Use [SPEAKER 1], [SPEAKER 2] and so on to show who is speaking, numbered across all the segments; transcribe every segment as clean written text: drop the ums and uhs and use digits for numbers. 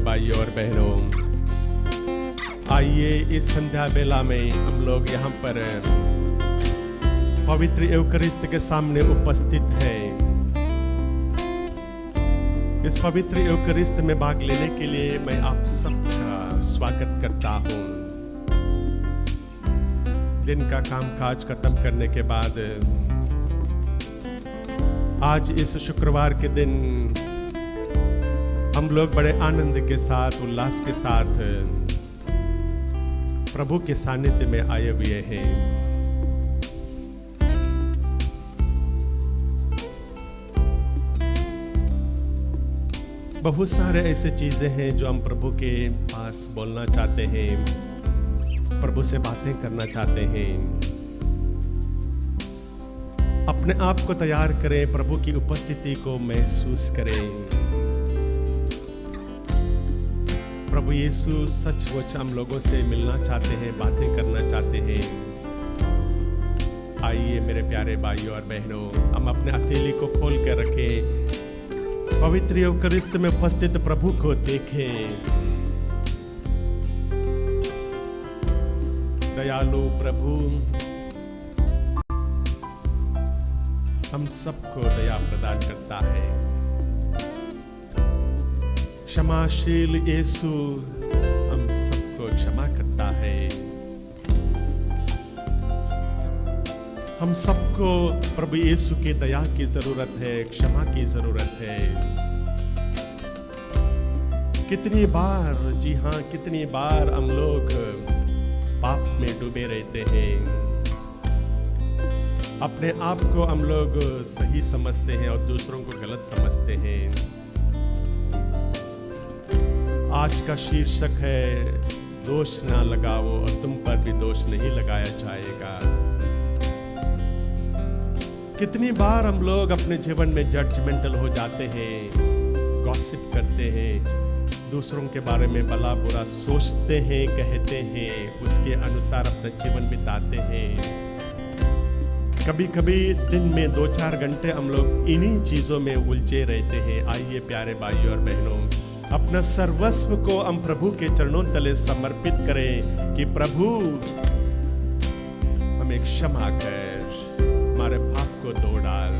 [SPEAKER 1] भाइयों और बहनों, आइए इस संध्या बेला में हम लोग यहाँ पर पवित्र यूकरिस्ट के सामने उपस्थित हैं। इस पवित्र यूकरिस्ट में भाग लेने के लिए मैं आप सबका स्वागत करता हूँ। दिन का कामकाज खत्म करने के बाद आज इस शुक्रवार के दिन हम लोग बड़े आनंद के साथ, उल्लास के साथ प्रभु के सानिध्य में आए हुए हैं। बहुत सारे ऐसे चीजें हैं जो हम प्रभु के पास बोलना चाहते हैं, प्रभु से बातें करना चाहते हैं। अपने आप को तैयार करें, प्रभु की उपस्थिति को महसूस करें। प्रभु यीशु सचमुच हम लोगों से मिलना चाहते हैं, बातें करना चाहते हैं। आइए मेरे प्यारे भाइयों और बहनों, हम अपने हथेली को खोल कर रखें, पवित्र यूकरिस्ट में उपस्थित प्रभु को देखें। दयालु प्रभु हम सबको दया प्रदान करता है। क्षमाशील यीशु हम सबको क्षमा करता है। हम सबको प्रभु यीशु की दया की जरूरत है, क्षमा की जरूरत है। कितनी बार, जी हाँ, कितनी बार हम लोग पाप में डूबे रहते हैं। अपने आप को हम लोग सही समझते हैं और दूसरों को गलत समझते हैं। आज का शीर्षक है, दोष ना लगाओ और तुम पर भी दोष नहीं लगाया जाएगा। कितनी बार हम लोग अपने जीवन में जजमेंटल हो जाते हैं, गॉसिप करते हैं, दूसरों के बारे में भला बुरा सोचते हैं, कहते हैं, उसके अनुसार अपना जीवन बिताते हैं। कभी कभी दिन में 2-4 घंटे हम लोग इन्हीं चीजों में उलझे रहते हैं। आइए प्यारे भाइयों और बहनों, अपना सर्वस्व को हम प्रभु के चरणों तले समर्पित करें कि प्रभु हमें क्षमा कर, हमारे पाप को धो डाल,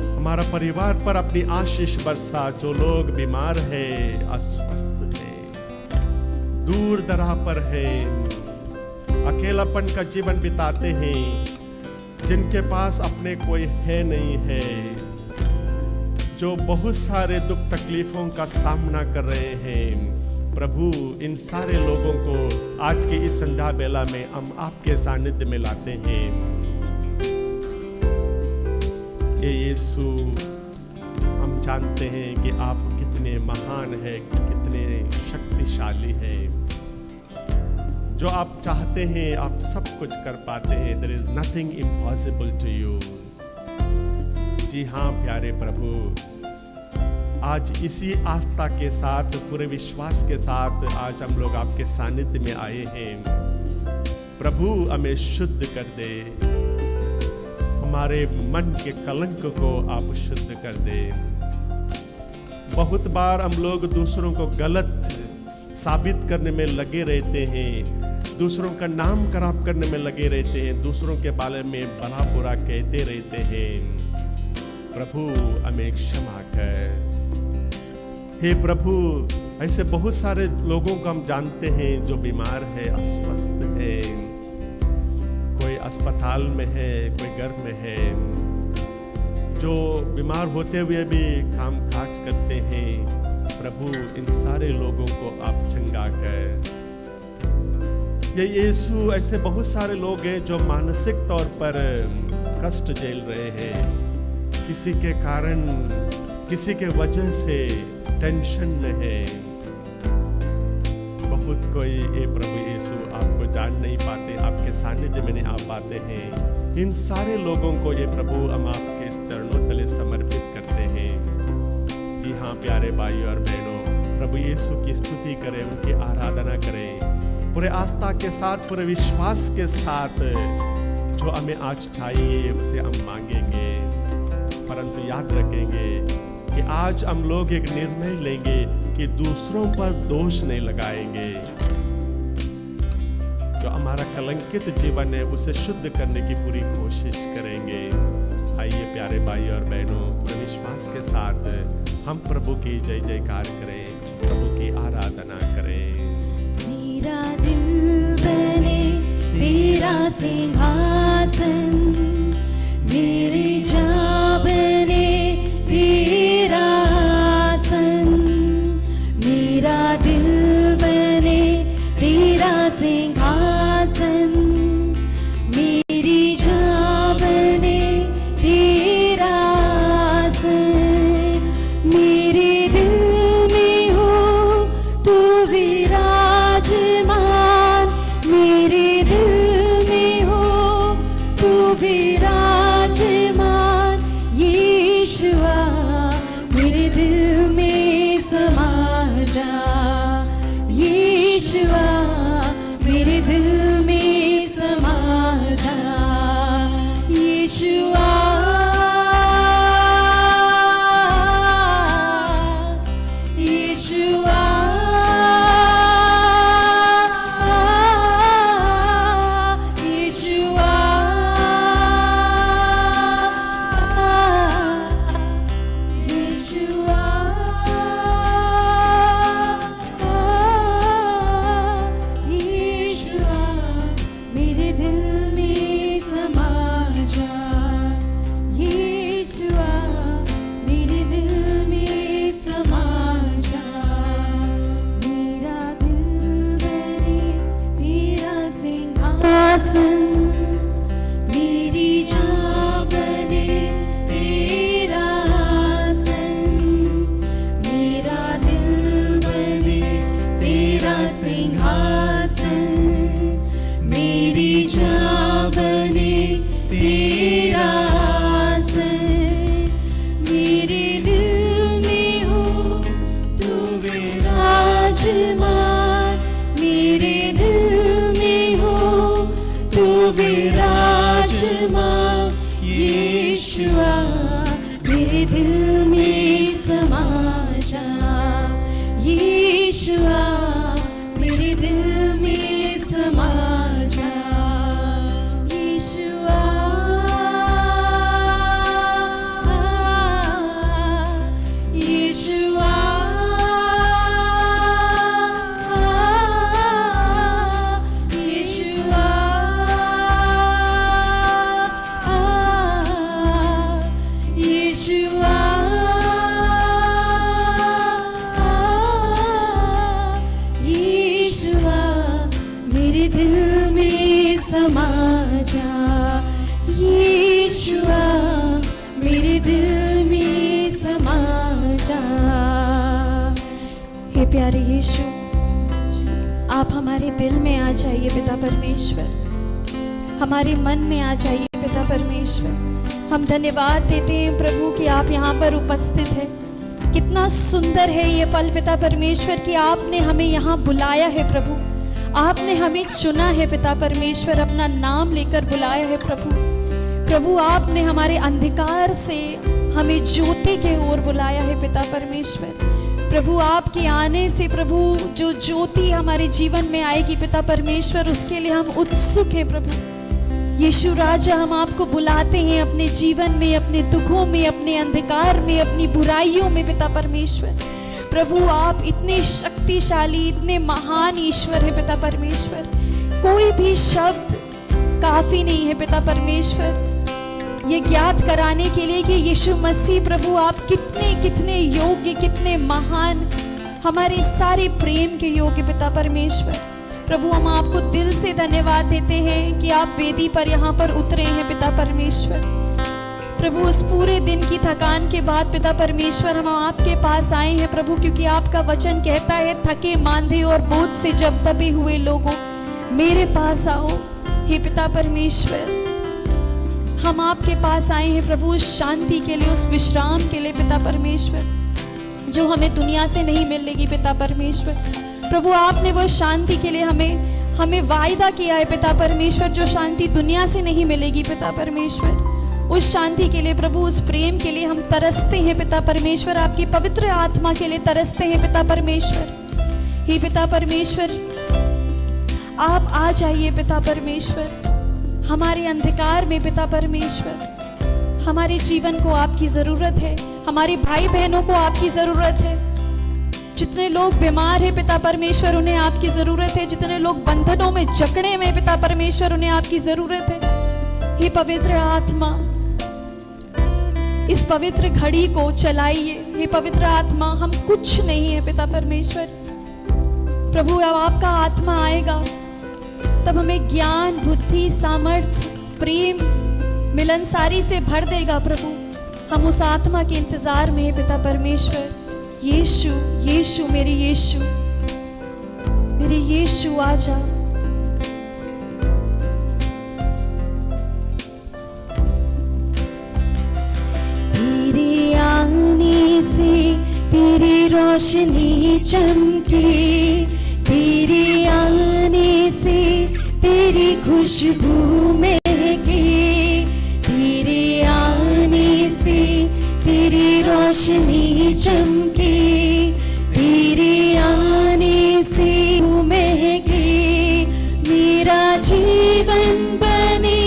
[SPEAKER 1] हमारा परिवार पर अपनी आशीष बरसा। जो लोग बीमार हैं, अस्वस्थ हैं, दूर दराह पर हैं, अकेलापन का जीवन बिताते हैं, जिनके पास अपने कोई है नहीं है, जो बहुत सारे दुख तकलीफों का सामना कर रहे हैं, प्रभु इन सारे लोगों को आज की इस संध्या बेला में हम आपके सानिध्य में लाते हैं। ये यीशु, हम जानते हैं कि आप कितने महान हैं, कितने शक्तिशाली हैं। जो आप चाहते हैं आप सब कुछ कर पाते हैं। There is nothing impossible to you। जी हाँ प्यारे प्रभु, आज इसी आस्था के साथ, पूरे विश्वास के साथ आज हम लोग आपके सानिध्य में आए हैं। प्रभु हमें शुद्ध कर दे, हमारे मन के कलंक को आप शुद्ध कर दे। बहुत बार हम लोग दूसरों को गलत साबित करने में लगे रहते हैं, दूसरों का नाम खराब करने में लगे रहते हैं, दूसरों के बारे में भला बुरा कहते रहते हैं। प्रभु हमें क्षमा कर। हे प्रभु, ऐसे बहुत सारे लोगों को हम जानते हैं जो बीमार है, अस्वस्थ है, कोई अस्पताल में है, कोई घर में है, जो बीमार होते हुए भी काम काज करते हैं। प्रभु इन सारे लोगों को आप चंगा कर। ये यीशु, ऐसे बहुत सारे लोग हैं जो मानसिक तौर पर कष्ट झेल रहे हैं, किसी के कारण, किसी के वजह से टेंशन में है। बहुत कोई, ये प्रभु यीशु, आपको जान नहीं पाते, आपके सानिध्य में नहीं आ पाते हैं। इन सारे लोगों को ये प्रभु हम आपके चरणों तले समर्पित करते हैं। जी हाँ प्यारे भाइयों और बहनों, प्रभु यीशु की स्तुति करें, उनकी आराधना करें पूरे आस्था के साथ, पूरे विश्वास के साथ। जो हमें आज चाहिए उसे हम मांगेंगे, परंतु याद रखेंगे कि आज हम लोग एक निर्णय लेंगे कि दूसरों पर दोष नहीं लगाएंगे। जो हमारा कलंकित जीवन है उसे शुद्ध करने की पूरी कोशिश करेंगे। आइए प्यारे भाई और बहनों, पूरे विश्वास के साथ हम प्रभु की जय जयकार करें, प्रभु की आराधना करें।
[SPEAKER 2] मेरा दिल बने तेरा सिंहासन, मेरी जान बने तेरा आसन। मेरा दिल बने तेरा सिंहासन, मेरी जान बने तेरा आसन। मेरे दिल में हो तू विराजमान, मेरे दिल में हो तू विराजमान। यीशुआ मेरे दिल में समा जा, यीशुआ मेरे दिल में समा जा। यीशुआ यीशुआ यीशुआ यीशुआ यीशुआ मेरे दिल में समा जा। यीशुआ मेरे दिल में समा जा। मेरा दिल बने तेरा सिंहासन, मेरी जान बने तेरा आसन। मेरा दिल बने तेरा सिंहासन, मेरी जान बने तेरा आसन। मेरे दिल में हो तू विराजमान, मेरे दिल में हो तू विराजमान। यीशुआ मेरे दिल में समा जा, यीशुआ मेरे दिल में समा जा। यीशुआ यीशुआ यीशुआ यीशुआ यीशुआ मेरे दिल में समा जा। यीशुआ मेरे दिल में समा जा। हे प्यारे यीशु, आप हमारे दिल में आ जाइए पिता परमेश्वर, हमारे मन में आ जाइए पिता परमेश्वर। हम धन्यवाद देते हैं प्रभु कि आप यहाँ पर उपस्थित हैं। कितना सुंदर है ये पल पिता परमेश्वर कि आपने हमें यहाँ बुलाया है प्रभु, आपने हमें चुना है पिता परमेश्वर, अपना नाम लेकर बुलाया है प्रभु। प्रभु आपने हमारे अंधकार से हमें ज्योति के ओर बुलाया है पिता परमेश्वर। प्रभु आपके आने से प्रभु जो ज्योति हमारे जीवन में आएगी पिता परमेश्वर, उसके लिए हम उत्सुक हैं प्रभु। यीशु राजा, हम आपको बुलाते हैं अपने जीवन में, अपने दुखों में, अपने अंधकार में, अपनी बुराइयों में पिता परमेश्वर। प्रभु आप इतने शक्तिशाली, इतने महान ईश्वर है पिता परमेश्वर। कोई भी शब्द काफी नहीं है पिता परमेश्वर ये ज्ञात कराने के लिए कि यीशु मसीह प्रभु आप कितने कितने योग्य, कितने महान, हमारे सारे प्रेम के योग्य पिता परमेश्वर। प्रभु हम आपको दिल से धन्यवाद देते हैं कि आप वेदी पर यहाँ पर उतरे हैं पिता परमेश्वर। प्रभु उस पूरे दिन की थकान के बाद पिता परमेश्वर हम आपके पास आए हैं प्रभु, क्योंकि आपका वचन कहता है थके मांदे और बोझ से जब दबे हुए लोगों मेरे पास आओ। हे पिता परमेश्वर हम आपके पास आए हैं प्रभु उस शांति के लिए, उस विश्राम के लिए पिता परमेश्वर जो हमें दुनिया से नहीं मिलेगी पिता परमेश्वर। प्रभु आपने वो शांति के लिए हमें वायदा किया है पिता परमेश्वर, जो शांति दुनिया से नहीं मिलेगी पिता परमेश्वर। उस शांति के लिए प्रभु, उस प्रेम के लिए हम तरसते हैं पिता परमेश्वर। आपकी पवित्र आत्मा के लिए तरसते हैं पिता परमेश्वर। हे पिता परमेश्वर, आप आ जाइए पिता परमेश्वर हमारे अंधकार में। पिता परमेश्वर, हमारे जीवन को आपकी जरूरत है, हमारे भाई बहनों को आपकी जरूरत है। जितने लोग बीमार हैं पिता परमेश्वर, उन्हें आपकी जरूरत है। जितने लोग बंधनों में जकड़े में पिता परमेश्वर, उन्हें आपकी जरूरत है। हे पवित्र आत्मा, इस पवित्र घड़ी को चलाइए। हे पवित्र आत्मा, हम कुछ नहीं है पिता परमेश्वर। प्रभु, अब आपका आत्मा आएगा तब हमें ज्ञान, बुद्धि, सामर्थ, प्रेम, मिलनसारी से भर देगा। प्रभु, हम उस आत्मा के इंतजार में हैं पिता परमेश्वर। यीशु, यीशु, मेरे यीशु, मेरे यीशु, आजा। तेरे आने से तेरी रोशनी चमके, तेरे आने से तेरी खुशबू महके, तेरे आने से तेरी रोशनी चमके, तेरे आने से महके। मेरा जीवन बने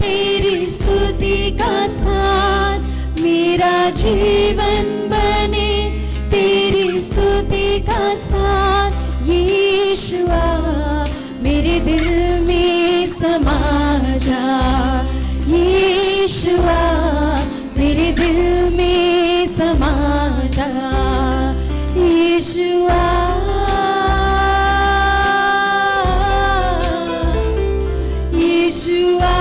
[SPEAKER 2] तेरी स्तुति का स्थान, मेरा जीवन बने तेरी स्तुति का स्थान। यीशुआ, मेरे दिल में समा जा। यीशुआ, मेरे दिल में समा जा। यीशुआ, यीशुआ,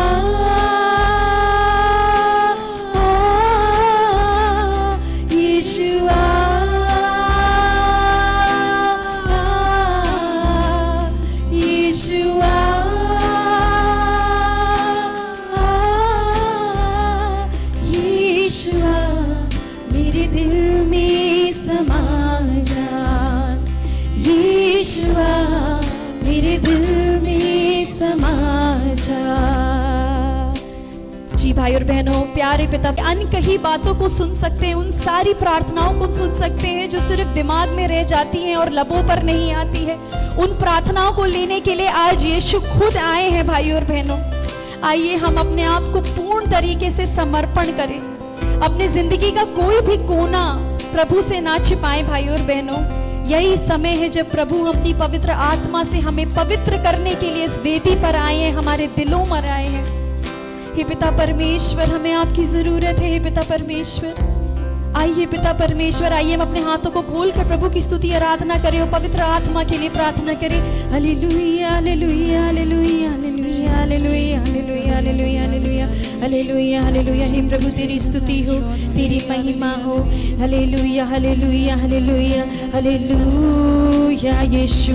[SPEAKER 2] यीशुआ, यीशुआ, यीशुआ, मेरे दिल में समा जा। यीशुआ, मेरे दिल में समा जा। जी भाई और बहनों, प्यारे पिता, अनकही बातों को सुन सकते हैं, उन सारी प्रार्थनाओं को सुन सकते हैं जो सिर्फ दिमाग में रह जाती हैं और लबों पर नहीं आती है। उन प्रार्थनाओं को लेने के लिए आज यीशु खुद आए हैं। भाई और बहनों, आइए हम अपने आप को पूर्ण तरीके से समर्पण करें। अपने जिंदगी का कोई भी कोना प्रभु से ना छिपाएं। भाई और बहनों, यही समय है जब प्रभु अपनी पवित्र आत्मा से हमें पवित्र करने के लिए इस वेदी पर आए हैं, हमारे दिलों में आए हैं। हे पिता परमेश्वर, हमें आपकी जरूरत है। हे पिता परमेश्वर, आइए पिता परमेश्वर, आइए हम अपने हाथों को खोलकर प्रभु की स्तुति आराधना करें और पवित्र आत्मा के लिए प्रार्थना करें। Hallelujah, hallelujah, hallelujah, hallelujah, hallelujah, hallelujah, hallelujah, hallelujah, hallelujah, hallelujah. हे प्रभु, तेरी स्तुति हो, तेरी महिमा हो। Hallelujah, hallelujah, hallelujah, hallelujah. यीशु,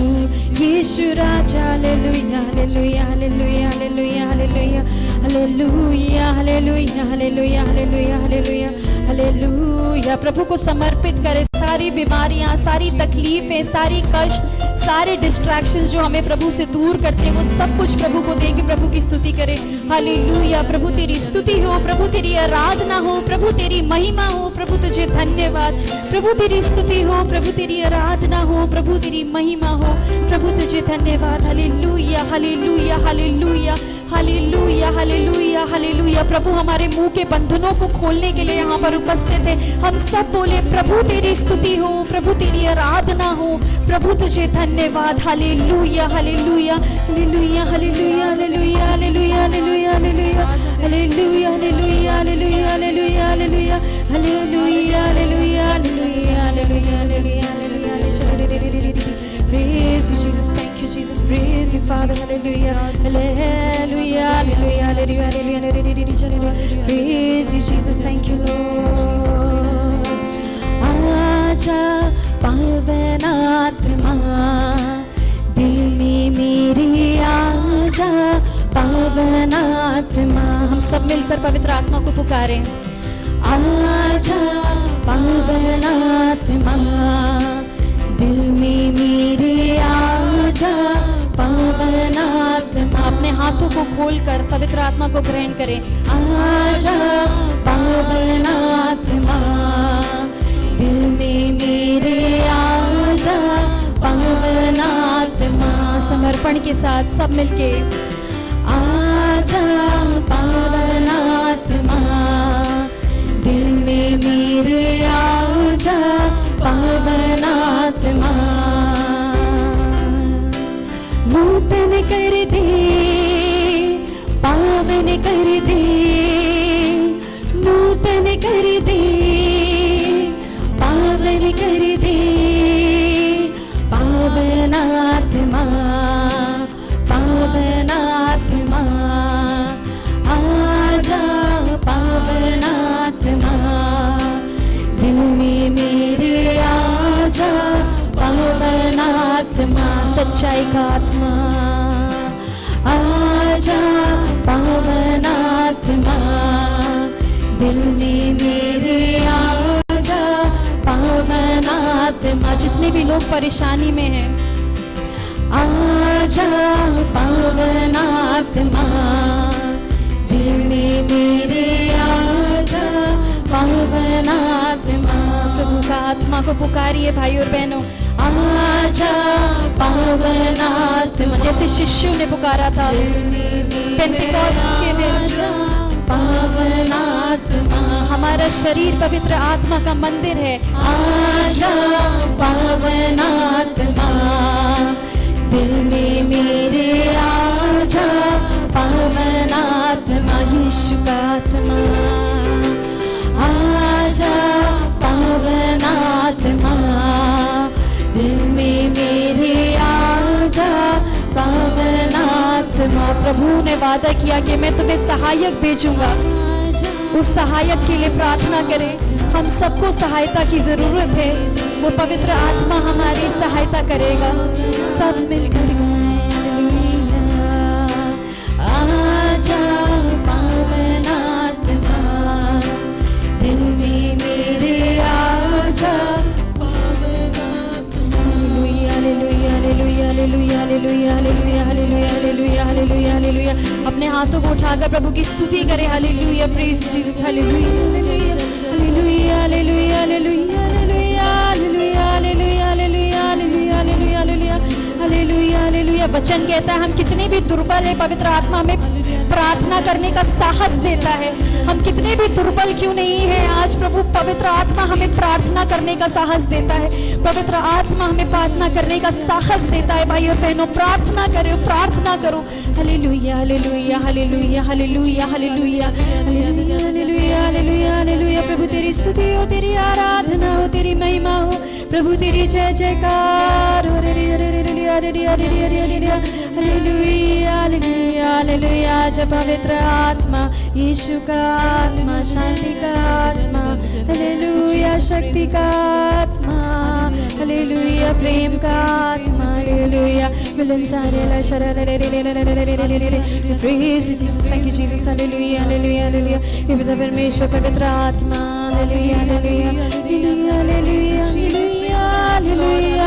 [SPEAKER 2] यीशु राजा। Hallelujah, hallelujah, hallelujah, hallelujah, hallelujah, hallelujah, hallelujah, hallelujah, hallelujah, hallelujah, hallelujah. प्रभु को समर्पित करें सारी बीमारियां, सारी तकलीफें, सारी कष्ट, सारे डिस्ट्रैक्शंस जो हमें प्रभु से दूर करते हैं, वो सब कुछ प्रभु को देके प्रभु की स्तुति करें। हालेलुया। प्रभु तेरी स्तुति हो, प्रभु तेरी आराधना हो, प्रभु तेरी महिमा हो, प्रभु तुझे धन्यवाद। प्रभु तेरी स्तुति हो, प्रभु तेरी आराधना हो, प्रभु तेरी महिमा हो, प्रभु तुझे धन्यवाद। Hallelujah, hallelujah, hallelujah, hallelujah, hallelujah, hallelujah. प्रभु हमारे मुंह के बंधनों को खोलने के लिए यहाँ पर उपस्थित है। हम सब बोले, प्रभु तेरी स्तुति हो, प्रभु तेरी आराधना हो, प्रभु तुझे धन्यवाद। Hallelujah, hallelujah, hallelujah, hallelujah, hallelujah, hallelujah, hallelujah, hallelujah, hallelujah, hallelujah, hallelujah, hallelujah, hallelujah, hallelujah, hallelujah, hallelujah, hallelujah, hallelujah. Praise you, Jesus. Thank you, Jesus. Praise you, Father. Hallelujah, hallelujah, hallelujah, hallelujah, hallelujah, hallelujah. Praise you, Jesus. Thank you, Lord. आजा पावन आत्मा दिल में मेरी, आजा पावन आत्मा। हम सब मिलकर पवित्र आत्मा को पुकारें। आजा पावन आत्मा दिल में मेरे, आजा पावन आत्मा। अपने हाथों को खोलकर पवित्र आत्मा को ग्रहण करें। आजा पावन आत्मा, दिल में मेरे आजा पावन आत्मा। समर्पण के साथ सब मिलके आजा पावन आत्मा, दिल में मेरे आजा पावन आत्मा। नूतन कर दे, पावन कर दे, नूतन कर दे, पावन कर दे, पावन आत्मा, पावन आत्मा। आजा पावन आत्मा, दिल में मेरे आजा पावन आत्मा। सच्चाई का आत्मा आजा पावन आत्मा, दिल में मेरे आजा पावन आत्मा। जितने भी लोग परेशानी में हैं आजा पावन आत्मा, दिल में मेरे आजा पावन आत्मा। प्रभु का आत्मा को पुकारिए भाई और बहनों, आजा पावन आत्मा। जैसे शिष्यों ने पुकारा था पेंतिकोस्त के दिन, पावन आत्मा। हमारा शरीर पवित्र आत्मा का मंदिर है। आजा पावन आत्मा, दिल में मेरे आजा पावन आत्मा। यीशु का आत्मा आजा पावन आत्मा, दिल में मेरे आजा पावन आत्मा। प्रभु ने वादा किया कि मैं तुम्हें सहायक भेजूंगा। उस सहायक के लिए प्रार्थना करें। हम सबको सहायता की जरूरत है। वो पवित्र आत्मा हमारी सहायता करेगा। सब मिलकर आजा पावन आत्मा, दिल में मेरे आजा पावन आत्मा। Hallelujah hallelujah hallelujah hallelujah hallelujah hallelujah hallelujah hallelujah hallelujah. अपने हाथों को उठाकर प्रभु की स्तुति करें। Hallelujah, praise Jesus. Hallelujah hallelujah hallelujah hallelujah hallelujah hallelujah hallelujah hallelujah hallelujah hallelujah hallelujah hallelujah. वचन कहता है हम कितने भी दुर्बल है, पवित्र आत्मा हमें प्रार्थना करने का साहस देता है। हम कितने भी दुर्बल क्यों नहीं है, आज प्रभु पवित्र आत्मा हमें प्रार्थना करने का साहस देता है। पवित्र आत्मा हमें प्रार्थना करने का साहस देता है। भाइयों बहनों, प्रार्थना करो, प्रार्थना करो। Hallelujah hallelujah hallelujah hallelujah hallelujah hallelujah hallelujah hallelujah hallelujah. प्रभु तेरी स्तुति हो, तेरी आराधना हो, तेरी महिमा हो। प्रभु तेरी जय जयकार हो। Hallelujah hallelujah hallelujah. जब पवित्र आत्मा, यीशु का आत्मा, शांति का आत्मा, हालेलुया, शक्ति का आत्मा, हालेलुया, प्रेम का आत्मा, हालेलुया, मिलनसार शरण। Praise Jesus, thank you Jesus. Hallelujah hallelujah hallelujah. हे पिता परमेश्वर, पवित्र आत्मा, hallelujah hallelujah hallelujah hallelujah hallelujah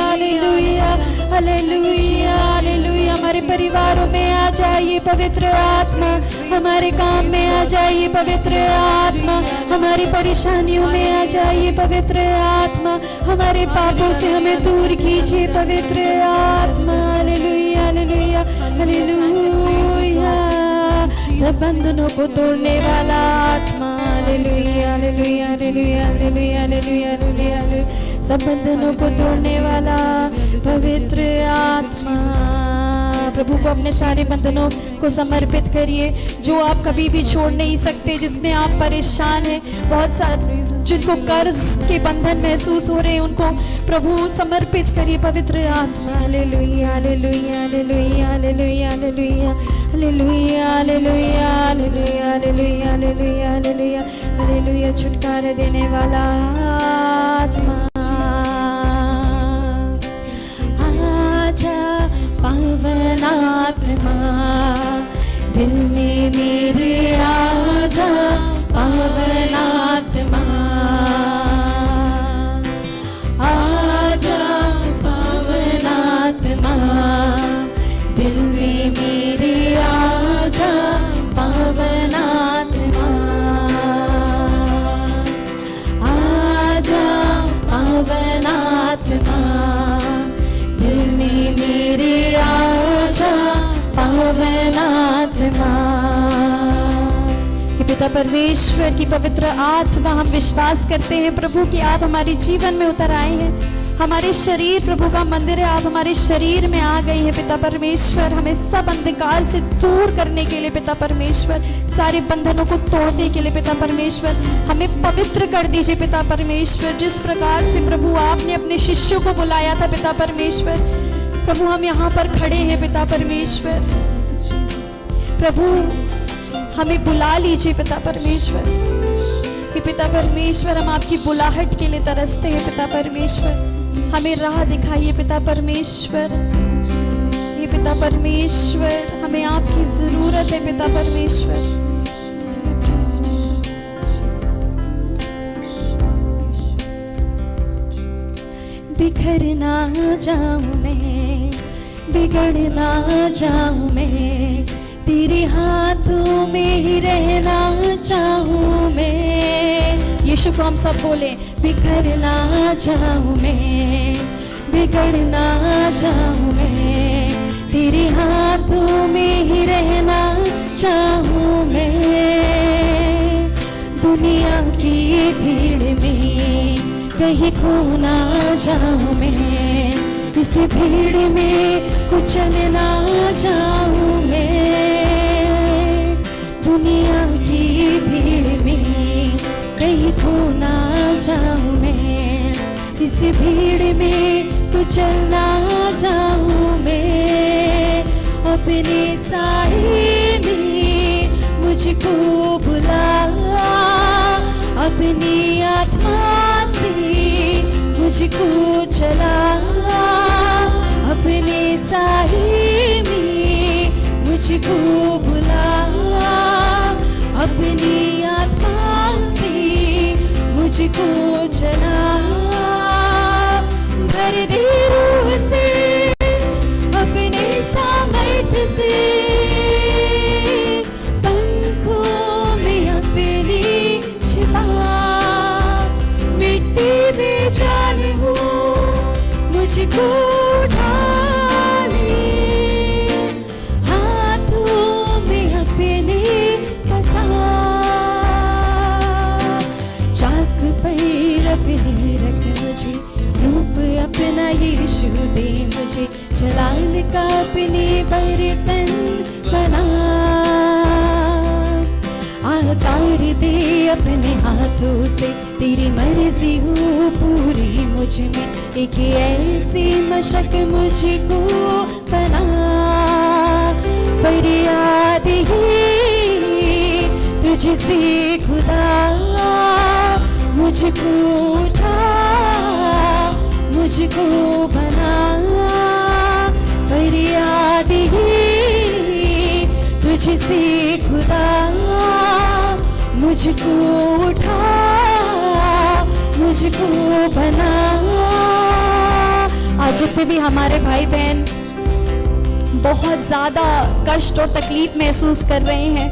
[SPEAKER 2] hallelujah hallelujah hallelujah. हमारे परिवारों में आ जाइए पवित्र आत्मा, हमारे काम में आ जाइए पवित्र आत्मा, हमारी परेशानियों में आ जाइए पवित्र आत्मा, हमारे पापों से हमें दूर कीजिए पवित्र आत्मा। Hallelujah hallelujah hallelujah. सब बंधनों को तोड़ने वाला आत्मा, hallelujah hallelujah hallelujah hallelujah hallelujah hallelujah. सब बंधनों को तोड़ने वाला पवित्र आत्मा। प्रभु को अपने सारे बंधनों को समर्पित करिए, जो आप कभी भी छोड़ नहीं सकते, जिसमें आप परेशान हैं। बहुत सारे जिनको कर्ज के बंधन महसूस हो रहे हैं, उनको प्रभु समर्पित करिए पवित्र आत्मा। Hallelujah hallelujah hallelujah hallelujah hallelujah hallelujah hallelujah hallelujah hallelujah hallelujah hallelujah hallelujah. छुटकारा देने वाला आत्मा, आजा पावन आत्मा, दिल में मेरे आजा पावन आत्मा। आजा पावन आत्मा, दिल पिता परमेश्वर की पवित्र आत्मा, हम विश्वास करते हैं प्रभु कि आप हमारे जीवन में उतर आए हैं। हमारे शरीर प्रभु का मंदिर है, आप हमारे शरीर में आ गए हैं पिता परमेश्वर। हमें सब अंधकार से दूर करने के लिए पिता परमेश्वर, सारे बंधनों को तोड़ने के लिए पिता परमेश्वर, हमें पवित्र कर दीजिए पिता परमेश्वर। जिस प्रकार से प्रभु आपने अपने शिष्यों को बुलाया था पिता परमेश्वर, प्रभु हम यहाँ पर खड़े हैं पिता परमेश्वर। प्रभु हमें बुला लीजिए पिता परमेश्वर। कि पिता परमेश्वर, हम आपकी बुलाहट के लिए तरसते हैं पिता परमेश्वर। हमें राह दिखाइए पिता परमेश्वर। ये पिता परमेश्वर, हमें आपकी जरूरत है पिता परमेश्वर। बिखर ना जाऊं मैं, बिगड़ ना जाऊं मैं, तेरे हाथों में ही रहना चाहूं मैं। यीशु को हम सब बोले, बिखर ना जाऊं मैं, बिगड़ ना जाऊं मैं, तेरे हाथों में ही रहना चाहूं मैं। दुनिया की भीड़ में कहीं खो ना जाऊं मैं, इस भीड़ में कुचल ना जाऊं मैं। दुनिया की भीड़ में कहीं खो ना जाऊं मैं, इस भीड़ में कुचल ना जाऊं मैं। अपने साए में मुझको बुला, अपनी आत्मा से मुझको चला। अपने साए में मुझको बुला, अपनी आत्मा से मुझको चला। भर दे रूह से, अपने सामर्थ्य से, पंखों में अपनी छिपा। मिट्टी में जान हो मुझको उठा ले, हाथों में अपने फंसा। चाक पर अपने रख मुझे, रूप अपना यीशु दे मुझे, जलाल का अपने बर्तन बना। आकार दे अपने हाथों से, तेरी मर्जी हो पूरी मुझ में, एक ऐसी मशक मुझको बना। फरियाद ये तुझसे खुदा, मुझको उठा, मुझको बना। फरियाद ये तुझसे खुदा, मुझको उठा, मुझको बना। आज जितने भी हमारे भाई बहन बहुत ज्यादा कष्ट और तकलीफ महसूस कर रहे हैं,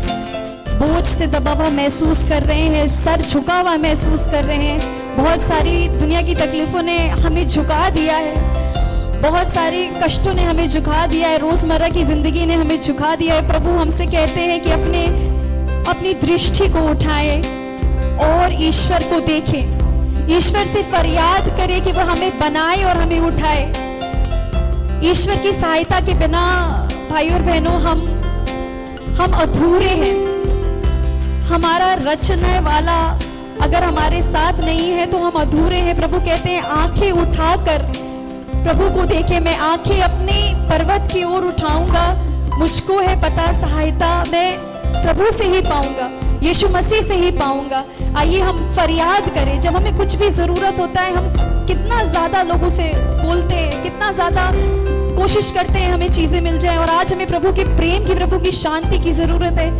[SPEAKER 2] बोझ से दबा हुआ महसूस कर रहे हैं, सर झुका हुआ महसूस कर रहे हैं, बहुत सारी दुनिया की तकलीफों ने हमें झुका दिया है, बहुत सारी कष्टों ने हमें झुका दिया है, रोजमर्रा की जिंदगी ने हमें झुका दिया है। प्रभु हमसे कहते हैं कि अपनी दृष्टि को उठाएं और ईश्वर को देखें, ईश्वर से फरियाद करें कि वह हमें बनाए और हमें उठाए। ईश्वर की सहायता के बिना भाई और बहनों हम अधूरे हैं। हमारा रचने वाला अगर हमारे साथ नहीं है तो हम अधूरे हैं। प्रभु कहते हैं आंखें उठाकर प्रभु को देखें। मैं आंखें अपने पर्वत की ओर उठाऊंगा, मुझको है पता सहायता मैं प्रभु से ही पाऊंगा, यीशु मसीह से ही पाऊंगा। आइए हम फरियाद करें। जब हमें कुछ भी जरूरत होता है, हम कितना ज्यादा लोगों से बोलते हैं, कितना ज्यादा कोशिश करते हैं हमें चीजें मिल जाए, और आज हमें प्रभु के प्रेम की, प्रभु की शांति की जरूरत है।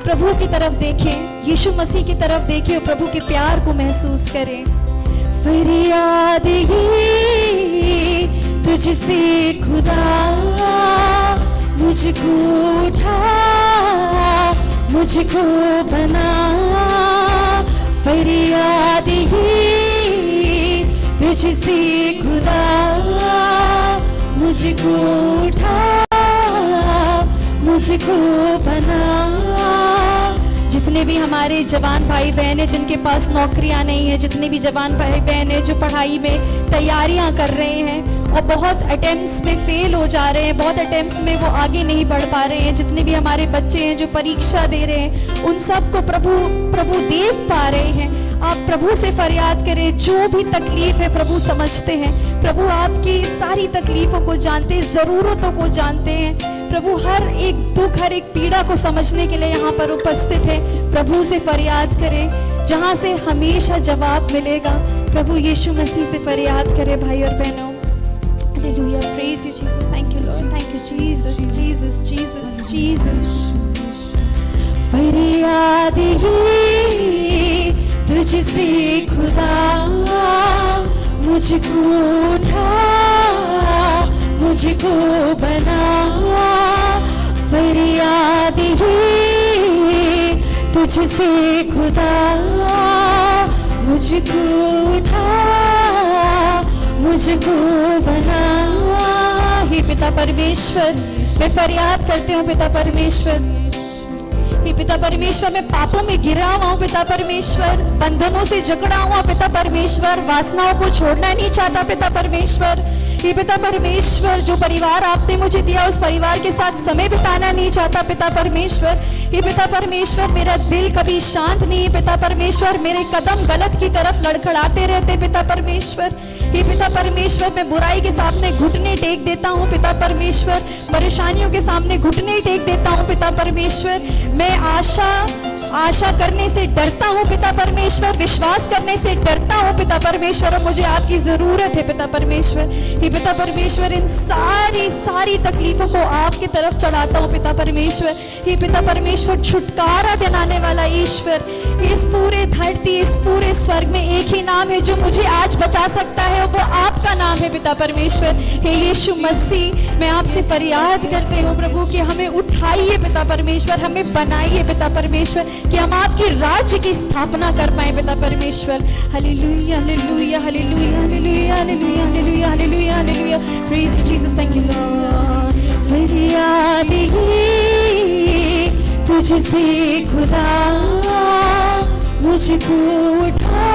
[SPEAKER 2] प्रभु की तरफ देखें, यीशु मसीह की तरफ देखें और प्रभु के प्यार को महसूस करें। फरियाद ये तुझसे खुदा, मुझको उठा, मुझको बना। फरियाद ये तुझसे खुदा, मुझको उठा, मुझको बना। जितने भी हमारे जवान भाई बहन हैं जिनके पास नौकरियां नहीं है, जितने भी जवान भाई बहन हैं जो पढ़ाई में तैयारियां कर रहे हैं और बहुत अटेम्प्ट्स में फेल हो जा रहे हैं, बहुत अटेम्प्ट्स में वो आगे नहीं बढ़ पा रहे हैं, जितने भी हमारे बच्चे हैं जो परीक्षा दे रहे हैं, उन सबको प्रभु देख पा रहे हैं। आप प्रभु से फरियाद करें, जो भी तकलीफ है प्रभु समझते हैं। प्रभु आपकी सारी तकलीफों को जानते हैं, ज़रूरतों को जानते हैं। प्रभु हर एक दुख, हर एक पीड़ा को समझने के लिए यहाँ पर उपस्थित है। प्रभु से फरियाद करें, जहाँ से हमेशा जवाब मिलेगा। प्रभु यीशु मसीह से फरियाद करें भाई और बहनों। Hallelujah, praise you Jesus, thank you Lord, thank you Jesus, Jesus, Jesus, Jesus। फरियाद ये तुझसे खुदा, मुझको उठा, मुझको बना। फरियाद ये तुझसे खुदा, मुझको उठा, मुझको बना। हे पिता परमेश्वर, मैं फरियाद करती हूँ पिता परमेश्वर। हे पिता परमेश्वर, मैं पापों में गिरा हुआ हूँ पिता परमेश्वर, बंधनों से जकड़ा हुआ पिता परमेश्वर, वासनाओं को छोड़ना नहीं चाहता पिता परमेश्वर। हे पिता परमेश्वर, जो परिवार आपने मुझे दिया उस परिवार के साथ समय बिताना नहीं चाहता पिता परमेश्वर। हे पिता परमेश्वर, मेरा दिल कभी शांत नहीं है पिता परमेश्वर, मेरे कदम गलत की तरफ लड़खड़ाते रहते पिता परमेश्वर। हे पिता परमेश्वर, मैं बुराई के सामने घुटने टेक देता हूँ पिता परमेश्वर, परेशानियों के सामने घुटने टेक देता हूँ पिता परमेश्वर। मैं आशा करने से डरता हूँ पिता परमेश्वर, विश्वास करने से डरता हूँ पिता परमेश्वर, और मुझे आपकी जरूरत है पिता परमेश्वर। हे पिता परमेश्वर, इन सारी तकलीफों को आपकी तरफ चढ़ाता हूँ पिता परमेश्वर। हे पिता परमेश्वर, छुटकारा दिलाने वाला ईश्वर, इस पूरे धरती, इस पूरे स्वर्ग में एक ही नाम है जो मुझे आज बचा सकता है, वो आपका नाम है पिता परमेश्वर। हे यीशु मसीह, मैं आपसे फरियाद करती हूँ प्रभु कि हमें उठाइए पिता परमेश्वर, हमें बनाइए पिता परमेश्वर, कि हम आपकी राज्य की स्थापना कर पाए पिता परमेश्वर। Hallelujah, hallelujah, hallelujah, hallelujah, hallelujah, hallelujah, hallelujah, hallelujah. Praise you Jesus, thank you Lord. फरियाद ये तुझसे खुदा, मुझको उठा,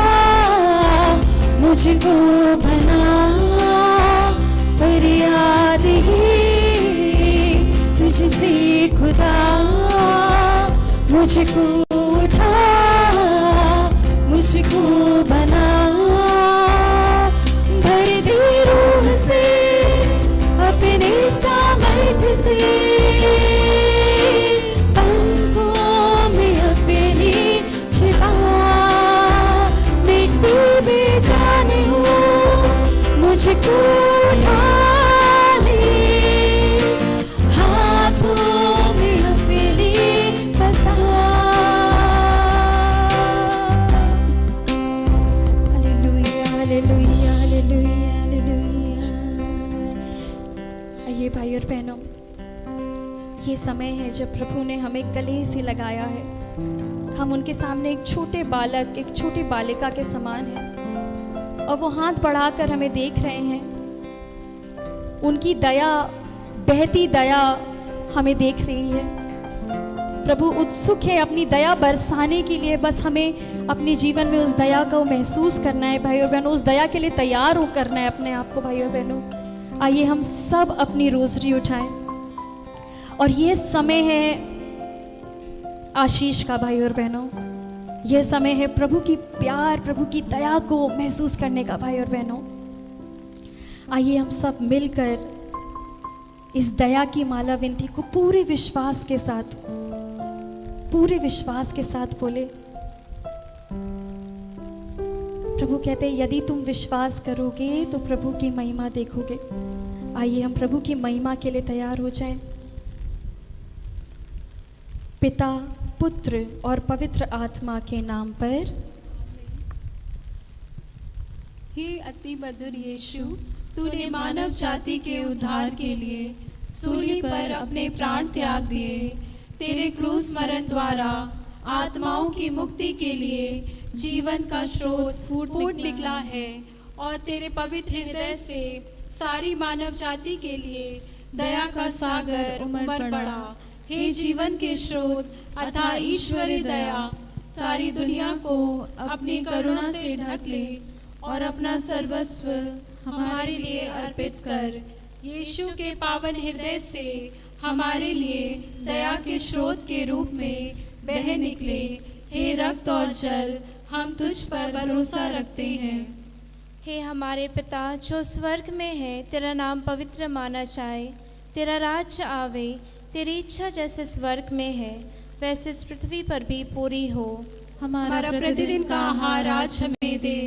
[SPEAKER 2] मुझको बना। फरियाद ये तुझसे खुदा, मुझको उठा, मुझको बना। भर दे रूह से, अपने सामर्थ्य से, पंखों में अपने छिपा। मिट्टी में जाने हो, मुझको उठा ले, हाथों में अपने बसा। Hallelujah, hallelujah, hallelujah, hallelujah. आइए भाई और बहनों, ये समय है जब प्रभु ने हमें गले से लगाया है। हम उनके सामने एक छोटे बालक, एक छोटी बालिका के समान हैं, और वो हाथ बढ़ाकर हमें देख रहे हैं। उनकी दया, बहती दया हमें देख रही है। प्रभु उत्सुक है अपनी दया बरसाने के लिए, बस हमें अपने जीवन में उस दया को महसूस करना है भाई और बहनों, उस दया के लिए तैयार हो करना है अपने आप को भाई और बहनों। आइए हम सब अपनी रोजरी उठाएं, और ये समय है आशीष का भाई और बहनों। यह समय है प्रभु की प्यार, प्रभु की दया को महसूस करने का भाई और बहनों। आइए हम सब मिलकर इस दया की माला विनती को पूरे विश्वास के साथ बोले। प्रभु कहते हैं, यदि तुम विश्वास करोगे तो प्रभु की महिमा देखोगे। आइए हम प्रभु की महिमा के लिए तैयार हो जाएं। पिता, पुत्र और पवित्र आत्मा के नाम पर।
[SPEAKER 3] हे अति मधुर यीशु, तूने मानव जाति के उद्धार के लिए सूली पर अपने प्राण त्याग दिए। तेरे क्रूस मरण द्वारा आत्माओं की मुक्ति के लिए जीवन का स्रोत फूट निकला है, और तेरे पवित्र हृदय से सारी मानव जाति के लिए दया का सागर उमड़ पड़ा। हे जीवन के स्रोत अतः ईश्वरीय दया, सारी दुनिया को अपनी करुणा से ढक ले और अपना सर्वस्व हमारे लिए अर्पित कर यीशु के पावन हृदय से हमारे लिए दया के स्रोत के रूप में बह निकले। हे रक्त और जल, हम तुझ पर भरोसा रखते हैं।
[SPEAKER 4] हे हमारे पिता जो स्वर्ग में है, तेरा नाम पवित्र माना जाए, तेरा राज्य आवे, तेरी इच्छा जैसे स्वर्ग में है वैसे इस पृथ्वी पर भी पूरी हो।
[SPEAKER 3] हमारा प्रतिदिन का आहार आज हमें दे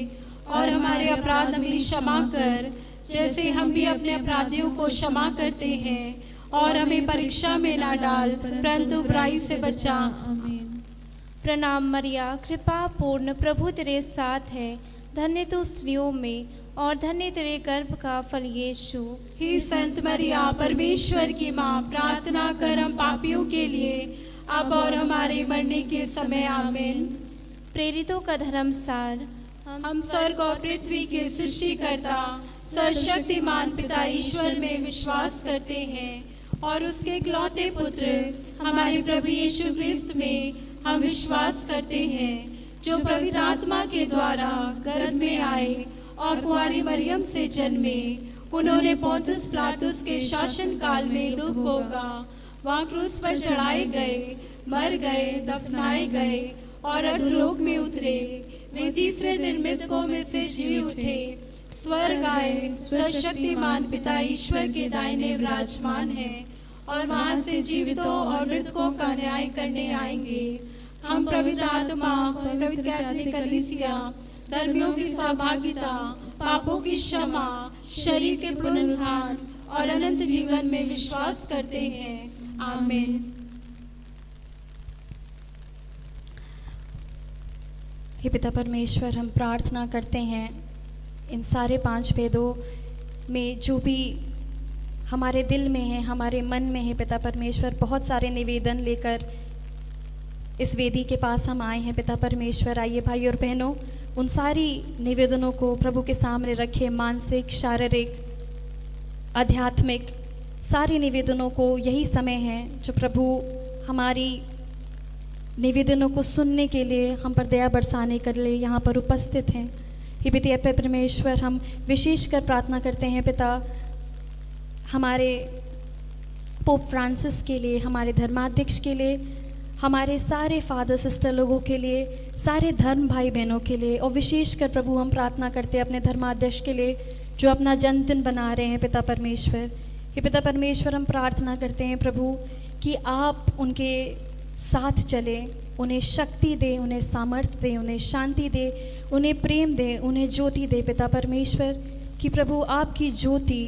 [SPEAKER 3] और हमारे अपराध हमें क्षमा कर जैसे हम भी अपने अपराधियों को क्षमा करते हैं, और हमें परीक्षा में ना डाल परंतु बुराई से बचा। आमीन।
[SPEAKER 4] प्रणाम मरिया, कृपा पूर्ण, प्रभु तेरे साथ है, धन्य तू स्त्रियों में और धन्य तेरे गर्भ का फल यीशु।
[SPEAKER 3] हे संत मरिया, परमेश्वर की माँ, प्रार्थना कर हम पापियों के लिए अब और हमारे मरने के समय। आमीन।
[SPEAKER 4] प्रेरितों का धर्म सार।
[SPEAKER 3] हम स्वर्ग और पृथ्वी के सृष्टिकर्ता सर्वशक्तिमान पिता ईश्वर में विश्वास करते हैं और उसके इकलौते पुत्र हमारे प्रभु यीशु क्रिस्त में हम विश्वास करते हैं, जो पवित्र आत्मा के द्वारा गर्भ में आए और कुंवारी मरियम से जन्मे। उन्होंने पोंतुस पिलातुस के शासन काल में दुख भोगा, वहाँ क्रूस पर चढ़ाए गए, मर गए, दफनाए गए और अधोलोक में उतरे। वे तीसरे दिन मृतकों में से जी उठे, स्वर्ग आए, सर्वशक्तिमान पिता ईश्वर के दाहिने विराजमान है और वहां से जीवितों और मृतकों का न्याय करने आएंगे। हम पवित्र आत्मा, पवित्र कैथोलिक कलीसिया, धर्मियों की सहभागिता, पापों की क्षमा, शरीर के पुनरुत्थान और अनंत जीवन में विश्वास करते हैं। आमीन।
[SPEAKER 2] हे पिता परमेश्वर, हम प्रार्थना करते हैं इन सारे 5 भेदों में जो भी हमारे दिल में है, हमारे मन में है पिता परमेश्वर, बहुत सारे निवेदन लेकर इस वेदी के पास हम आए हैं पिता परमेश्वर। आइए भाई और बहनों, उन सारी निवेदनों को प्रभु के सामने रखें। मानसिक, शारीरिक, आध्यात्मिक सारे निवेदनों को यही समय है जो प्रभु हमारी निवेदनों को सुनने के लिए, हम पर दया बरसाने के लिए यहाँ पर उपस्थित हैं। हे पिता परमेश्वर, हम विशेषकर प्रार्थना करते हैं पिता हमारे पोप फ्रांसिस के लिए, हमारे धर्माध्यक्ष के लिए, हमारे सारे फादर सिस्टर लोगों के लिए, सारे धर्म भाई बहनों के लिए, और विशेषकर प्रभु हम प्रार्थना करते हैं अपने धर्माध्यक्ष के लिए जो अपना जन्मदिन बना रहे हैं पिता परमेश्वर। हे पिता परमेश्वर, हम प्रार्थना करते हैं प्रभु कि आप उनके साथ चलें, उन्हें शक्ति दे, उन्हें सामर्थ्य दे, उन्हें शांति दे, उन्हें प्रेम दे, उन्हें ज्योति दे पिता परमेश्वर, कि प्रभु आपकी ज्योति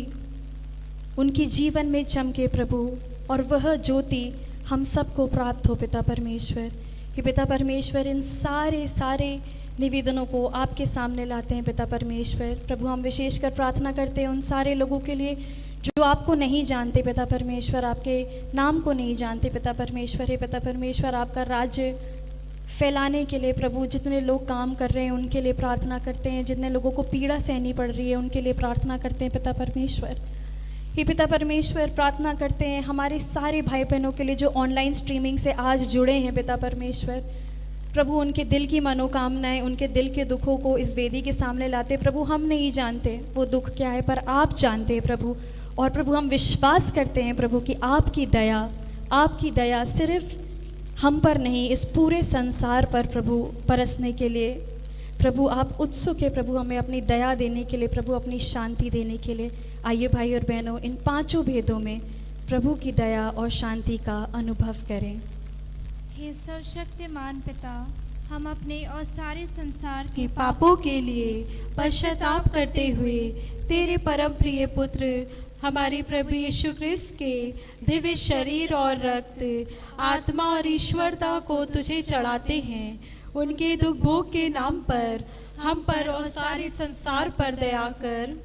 [SPEAKER 2] उनके जीवन में चमके प्रभु, और वह ज्योति हम सबको प्राप्त हो पिता परमेश्वर। कि पिता परमेश्वर, इन सारे निवेदनों को आपके सामने लाते हैं पिता परमेश्वर। प्रभु हम विशेषकर प्रार्थना करते हैं उन सारे लोगों के लिए जो आपको नहीं जानते पिता परमेश्वर, आपके नाम को नहीं जानते पिता परमेश्वर। हे पिता परमेश्वर, आपका राज्य फैलाने के लिए प्रभु जितने लोग काम कर रहे हैं उनके लिए प्रार्थना करते हैं, जितने लोगों को पीड़ा सहनी पड़ रही है उनके लिए प्रार्थना करते हैं पिता परमेश्वर। हे पिता परमेश्वर, प्रार्थना करते हैं हमारे सारे भाई बहनों के लिए जो ऑनलाइन स्ट्रीमिंग से आज जुड़े हैं पिता परमेश्वर। प्रभु उनके दिल की मनोकामनाएं, उनके दिल के दुखों को इस वेदी के सामने लाते। प्रभु हम नहीं जानते वो दुख क्या है, पर आप जानते हैं प्रभु। और प्रभु हम विश्वास करते हैं प्रभु कि आपकी दया सिर्फ हम पर नहीं, इस पूरे संसार पर प्रभु बरसने के लिए प्रभु आप उत्सुक है प्रभु हमें अपनी दया देने के लिए, प्रभु अपनी शांति देने के लिए। आइए भाई और बहनों, इन 5 भेदों में प्रभु की दया और शांति का अनुभव करें।
[SPEAKER 4] हे सर्वशक्तिमान पिता, हम अपने और सारे संसार
[SPEAKER 3] के पापों के लिए पश्चाताप करते हुए तेरे परम प्रिय पुत्र हमारे प्रभु यीशु क्रिस्त के दिव्य शरीर और रक्त, आत्मा और ईश्वरता को तुझे चढ़ाते हैं। उनके दुख भोग के नाम पर हम पर और सारे संसार पर दया कर।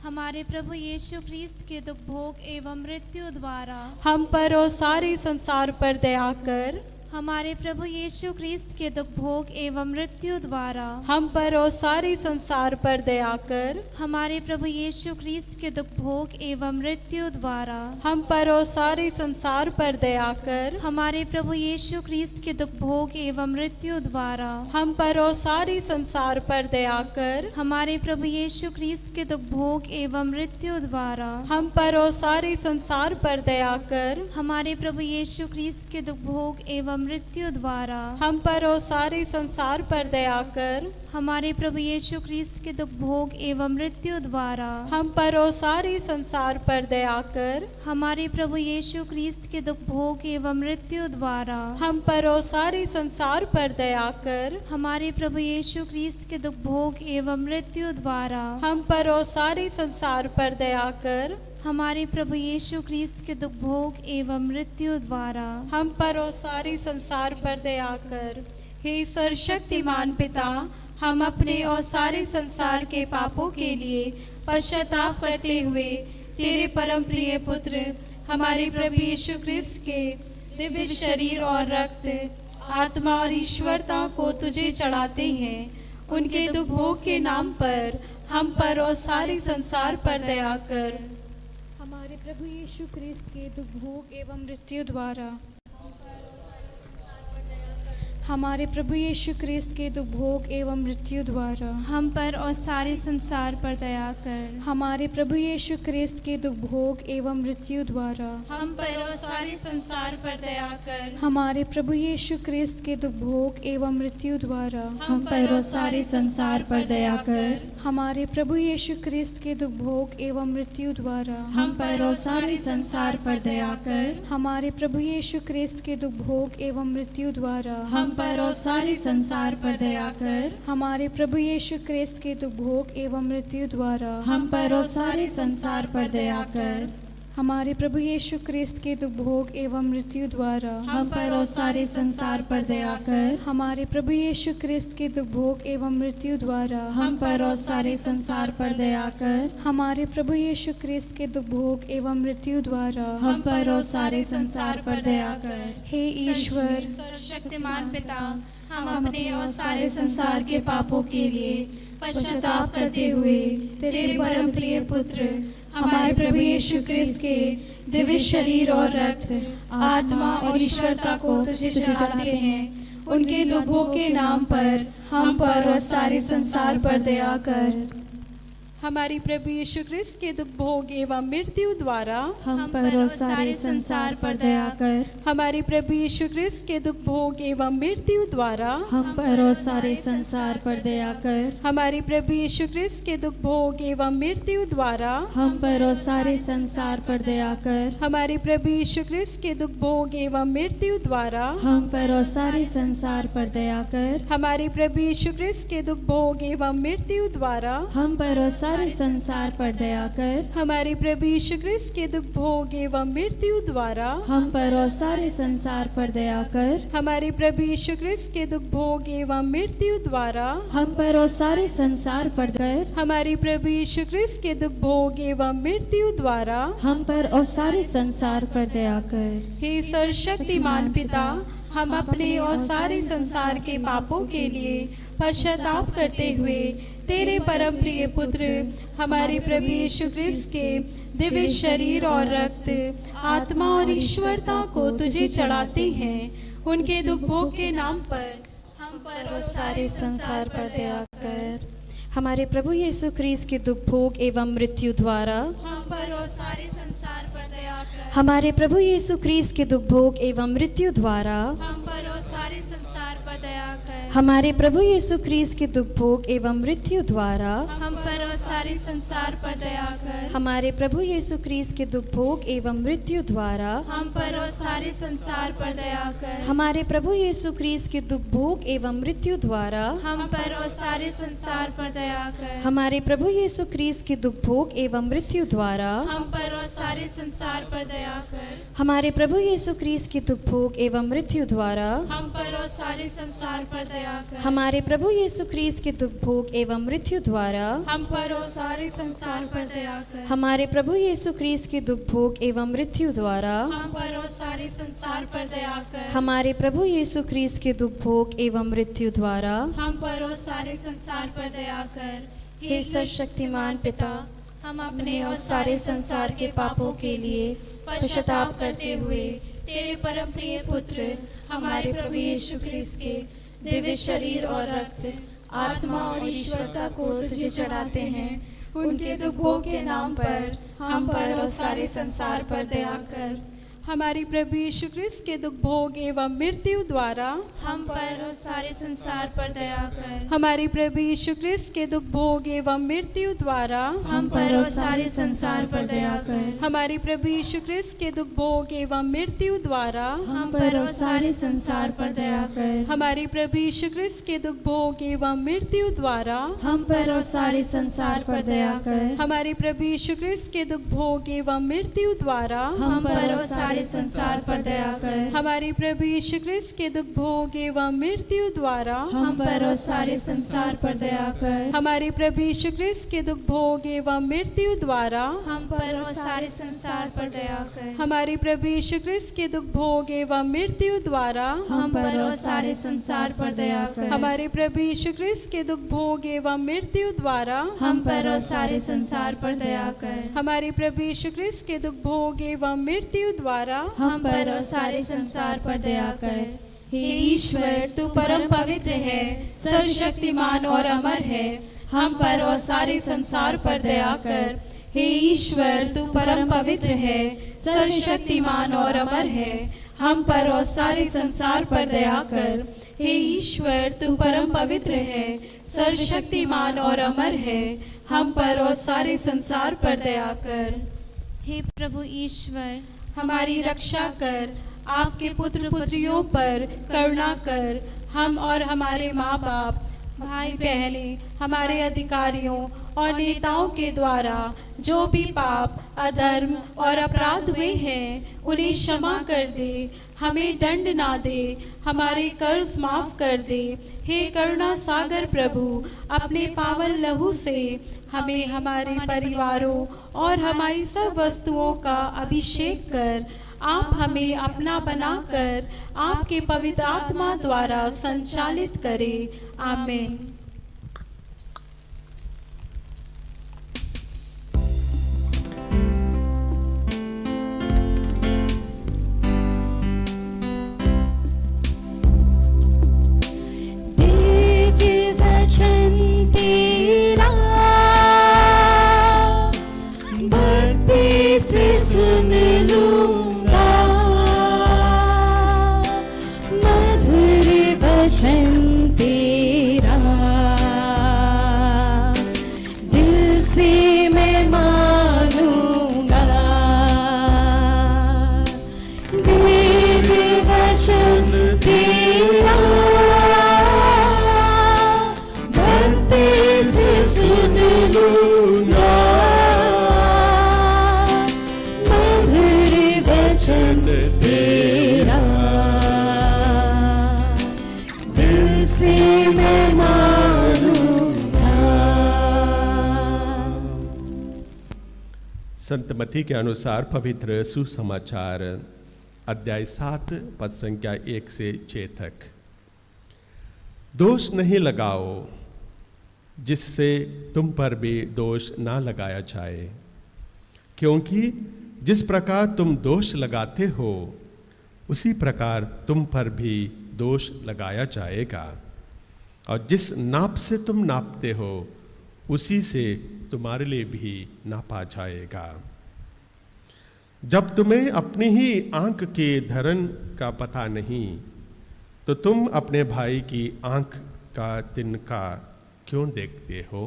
[SPEAKER 4] हमारे प्रभु यीशु क्रिस्त के दुख भोग एवं मृत्यु द्वारा
[SPEAKER 3] हम पर और सारे संसार पर दया कर।
[SPEAKER 4] हमारे प्रभु यीशु ख्रिस्त के दुख भोग एवं मृत्यु द्वारा
[SPEAKER 3] हम पर और सारे संसार पर दया कर।
[SPEAKER 4] हमारे प्रभु यीशु ख्रिस्त के दुख भोग एवं मृत्यु द्वारा
[SPEAKER 3] हम पर और सारे संसार पर दया कर।
[SPEAKER 4] हमारे प्रभु यीशु ख्रिस्त के दुख भोग एवं मृत्यु द्वारा
[SPEAKER 3] हम पर और सारे संसार पर दया कर।
[SPEAKER 4] हमारे प्रभु यीशु ख्रिस्त के दुख भोग एवं मृत्यु द्वारा
[SPEAKER 3] हम पर और सारे संसार पर दया कर।
[SPEAKER 4] हमारे प्रभु यीशु ख्रिस्त के दुख भोग एवं मृत्यु द्वारा
[SPEAKER 3] हम पर और सारे संसार पर दया कर।
[SPEAKER 4] हमारे प्रभु यीशु ख्रिस्त के दुख भोग एवं मृत्यु द्वारा
[SPEAKER 3] हम पर और सारे संसार पर दया कर।
[SPEAKER 4] हमारे प्रभु यीशु ख्रिस्त के दुख भोग एवं मृत्यु द्वारा
[SPEAKER 3] हम पर और सारे संसार पर दया कर।
[SPEAKER 4] हमारे प्रभु यीशु ख्रिस्त के दुख भोग एवं मृत्यु द्वारा
[SPEAKER 3] हम पर और सारे संसार पर दया कर।
[SPEAKER 4] हमारे प्रभु यीशु ख्रिस्त के दुख भोग एवं मृत्यु द्वारा
[SPEAKER 3] हम पर और सारे संसार पर दया कर। हे सर्वशक्तिमान पिता, हम अपने और सारे संसार के पापों के लिए पश्चाताप करते हुए तेरे परम प्रिय पुत्र हमारे प्रभु यीशु ख्रिस्त के दिव्य शरीर और रक्त, आत्मा और ईश्वरता को तुझे चढ़ाते हैं। उनके दुख भोग के नाम पर हम पर और सारे संसार पर दया कर।
[SPEAKER 5] हमारे प्रभु यीशु ख्रिस्त के दुख भोग एवं मृत्यु द्वारा हमारे प्रभु यीशु ख्रिस्त के दुख भोग एवं मृत्यु द्वारा
[SPEAKER 4] हम पर और सारे संसार पर दया कर।
[SPEAKER 5] हमारे प्रभु यीशु ख्रिस्त के दुख भोग एवं मृत्यु द्वारा
[SPEAKER 3] हम पर और सारे संसार पर दया कर।
[SPEAKER 5] हमारे प्रभु यीशु ख्रिस्त के दुख भोग एवं मृत्यु द्वारा
[SPEAKER 3] हम पर और सारे संसार पर दया कर।
[SPEAKER 5] हमारे प्रभु यीशु ख्रिस्त के दुख भोग एवं मृत्यु द्वारा
[SPEAKER 3] हम पर और सारे संसार पर दया कर।
[SPEAKER 5] हमारे प्रभु यीशु ख्रिस्त के दुख भोग एवं मृत्यु द्वारा
[SPEAKER 3] हम पर और सारे संसार पर दया कर।
[SPEAKER 5] हमारे प्रभु यीशु ख्रिस्त के दुख भोग एवं मृत्यु द्वारा
[SPEAKER 3] हम पर और सारे संसार पर दया कर।
[SPEAKER 5] हमारे प्रभु यीशु ख्रिस्त के दुख भोग एवं मृत्यु द्वारा
[SPEAKER 3] हम पर और सारे संसार पर दया कर।
[SPEAKER 5] हमारे प्रभु यीशु ख्रिस्त के दुख भोग एवं मृत्यु द्वारा
[SPEAKER 3] हम पर और सारे संसार पर दया कर।
[SPEAKER 5] हमारे प्रभु यीशु ख्रिस्त के दुख भोग एवं मृत्यु द्वारा
[SPEAKER 3] हम पर और सारे संसार पर दया कर।
[SPEAKER 5] हे ईश्वर,
[SPEAKER 4] सर्वशक्तिमान पिता,
[SPEAKER 3] हम अपने और सारे संसार के पापों के लिए पश्चाताप करते हुए तेरे परम प्रिय पुत्र हमारे प्रभु यीशु ख्रिस्त के दिव्य शरीर और रक्त, आत्मा और ईश्वरता को तुझे चढ़ाते हैं। उनके दुख भोग के नाम पर हम पर और सारे संसार पर दया कर।
[SPEAKER 6] हमारी प्रभु यीशु ख्रिस्त के दुख भोग एवं मृत्यु द्वारा
[SPEAKER 3] हम पर और सारे संसार पर दया कर।
[SPEAKER 6] हमारी प्रभु यीशु ख्रिस्त के दुख भोग एवं मृत्यु द्वारा
[SPEAKER 3] हम पर और सारे संसार पर दया कर।
[SPEAKER 6] हमारी प्रभु यीशु ख्रिस्त के दुख भोग एवं मृत्यु द्वारा
[SPEAKER 3] हम पर और सारे संसार पर दया कर।
[SPEAKER 6] हमारी प्रभु यीशु ख्रिस्त के दुख भोग एवं मृत्यु द्वारा
[SPEAKER 3] हम पर और सारे संसार पर दया कर।
[SPEAKER 6] हमारी प्रभु यीशु ख्रिस्त के दुख भोग एवं मृत्यु द्वारा
[SPEAKER 3] हम पर और सारे संसार पर दया कर।
[SPEAKER 6] हमारी प्रभु यीशु ख्रिस्त के दुख भोग एवं मृत्यु द्वारा
[SPEAKER 3] हम पर और सारे संसार पर दया कर।
[SPEAKER 6] हमारी प्रभु यीशु ख्रिस्त के दुख भोग एवं मृत्यु द्वारा
[SPEAKER 3] हम पर और सारे संसार पर कर।
[SPEAKER 6] हमारी प्रभु यीशु ख्रिस्त के दुख भोग एवं मृत्यु द्वारा
[SPEAKER 3] हम पर और सारे संसार पर दया कर।
[SPEAKER 6] हे सर्वशक्तिमान पिता, हम अपने और सारे संसार के पापों के लिए पश्चाताप करते हुए तेरे परम प्रिय पुत्र हमारे प्रभु यीशु ख्रिस्त के दिव्य शरीर और रक्त, आत्मा और ईश्वरता को तुझे चढ़ाते हैं। उनके दुख भोग के नाम पर हम पर और सारे संसार पर दया कर।
[SPEAKER 2] हमारे प्रभु यीशु ख्रिस्त के दुख भोग एवं मृत्यु द्वारा
[SPEAKER 3] हम पर और सारे संसार पर दया कर।
[SPEAKER 2] हमारे प्रभु यीशु ख्रिस्त के दुख भोग एवं मृत्यु द्वारा
[SPEAKER 3] हम पर और सारे संसार पर दया कर।
[SPEAKER 2] हमारे प्रभु यीशु ख्रिस्त के दुख भोग एवं मृत्यु द्वारा
[SPEAKER 3] हम पर और सारे संसार पर दया कर।
[SPEAKER 2] हमारे प्रभु यीशु ख्रिस्त के दुख भोग एवं मृत्यु द्वारा
[SPEAKER 3] हम पर और सारे संसार पर दया कर।
[SPEAKER 2] हमारे प्रभु यीशु ख्रिस्त के दुख भोग एवं मृत्यु द्वारा
[SPEAKER 3] हम पर और सारे संसार पर दया कर।
[SPEAKER 2] हमारे प्रभु यीशु ख्रिस्त के दुख भोग एवं मृत्यु द्वारा
[SPEAKER 3] हम पर और सारे संसार पर दया कर।
[SPEAKER 2] हमारे प्रभु यीशु ख्रिस्त के दुख भोग एवं मृत्यु द्वारा
[SPEAKER 3] हम पर
[SPEAKER 4] पर और सारे संसार पर दया कर।
[SPEAKER 2] हमारे प्रभु यीशु ख्रीस्त के दुख भोग एवं मृत्यु द्वारा
[SPEAKER 6] हम पर और सारे संसार पर दया कर।
[SPEAKER 2] हमारे प्रभु यीशु ख्रीस्त के दुख भोग एवं मृत्यु द्वारा
[SPEAKER 6] हम पर और सारे संसार पर दया कर।
[SPEAKER 2] हमारे प्रभु यीशु ख्रीस्त के दुख भोग एवं मृत्यु द्वारा
[SPEAKER 4] हम पर और सारे संसार पर दया कर।
[SPEAKER 2] हे सर्वशक्तिमान पिता,
[SPEAKER 4] हम अपने और सारे संसार के पापों के लिए पश्चाताप करते हुए तेरे परम प्रिय पुत्र हमारे प्रभु यीशु ख्रीस्त के दिव्य शरीर और रक्त, आत्मा और ईश्वरता को तुझे चढ़ाते हैं। उनके दुख भोग के नाम पर हम पर और सारे संसार पर दया कर।
[SPEAKER 6] हमारी प्रभु यीशु ख्रीस्त के दुख भोग एवं मृत्यु द्वारा
[SPEAKER 4] हम पर और सारे संसार पर दया कर।
[SPEAKER 6] हमारी प्रभु यीशु ख्रीस्त के दुख भोग एवं मृत्यु द्वारा
[SPEAKER 4] हम पर और सारे संसार पर दया कर।
[SPEAKER 6] हमारी प्रभु यीशु ख्रीस्त के दुख भोग एवं मृत्यु द्वारा
[SPEAKER 4] हम पर और सारे संसार पर दया कर।
[SPEAKER 6] हमारी प्रभु यीशु ख्रीस्त के दुख भोग एवं मृत्यु द्वारा
[SPEAKER 4] हम पर और सारे संसार पर दया कर।
[SPEAKER 6] हमारी प्रभु यीशु ख्रीस्त के दुख भोग एवं मृत्यु द्वारा
[SPEAKER 4] हम पर और सारे संसार पर दया कर।
[SPEAKER 6] हमारी प्रभु यीशु ख्रीस्त के दुख भोग एवं मृत्यु द्वारा
[SPEAKER 4] हम पर और सारे संसार पर दया कर।
[SPEAKER 6] हमारी प्रभु यीशु ख्रीस्त के दुख भोग एवं मृत्यु द्वारा
[SPEAKER 4] हम पर और सारे संसार पर दया कर।
[SPEAKER 6] हमारी प्रभु यीशु ख्रीस्त के दुख भोग एवं मृत्यु द्वारा
[SPEAKER 4] हम पर और सारे संसार पर दया कर।
[SPEAKER 6] हमारे प्रभु यीशु ख्रीस्त के दुख भोग एवं मृत्यु द्वारा
[SPEAKER 4] हम पर और सारे संसार पर दया कर।
[SPEAKER 6] हमारे प्रभु यीशु ख्रीस्त के दुख भोग एवं मृत्यु द्वारा
[SPEAKER 4] हम पर और सारे संसार पर दया कर।
[SPEAKER 6] हे ईश्वर, तू परम पवित्र है, सर्वशक्तिमान और अमर है। हम पर और सारे संसार पर दया कर। हे ईश्वर, तू परम पवित्र है, सर्वशक्तिमान और अमर है। हम पर और सारे संसार पर दया कर। हे ईश्वर, तू परम पवित्र है, सर्वशक्तिमान और अमर है। हम पर और सारे संसार पर दया कर।
[SPEAKER 4] हे प्रभु ईश्वर,
[SPEAKER 6] हमारी रक्षा कर। आपके पुत्र पुत्रियों पर करुणा कर। हम और हमारे माँ बाप, भाई बहने, हमारे अधिकारियों और नेताओं के द्वारा जो भी पाप, अधर्म और अपराध हुए हैं, उन्हें क्षमा कर दे। हमें दंड ना दे, हमारे कर्ज माफ कर दे। हे करुणा सागर प्रभु, अपने पावन लहू से हमें, हमारे परिवारों और हमारी सब वस्तुओं का अभिषेक कर। आप हमें अपना बनाकर आपके पवित्र आत्मा द्वारा संचालित करें। आमीन।
[SPEAKER 2] दिव्य वचन तेरा भक्ति से सुन लूंगा, मधुर वचन तेरा दिल से मैं मानूंगा। दिव्य वचन तेरा भक्ति से सुन लूंगा, मधुर वचन तेरा दिल से मैं मानूंगा।
[SPEAKER 1] संत मत्ती के अनुसार पवित्र सुसमाचार अध्याय 7 पद संख्या 1 से 6 तक। दोष नहीं लगाओ जिससे तुम पर भी दोष ना लगाया जाए, क्योंकि जिस प्रकार तुम दोष लगाते हो उसी प्रकार तुम पर भी दोष लगाया जाएगा, और जिस नाप से तुम नापते हो उसी से तुम्हारे लिए भी नापा जाएगा। जब तुम्हें अपनी ही आंख के धर्म का पता नहीं तो तुम अपने भाई की आंख का तिनका क्यों देखते हो?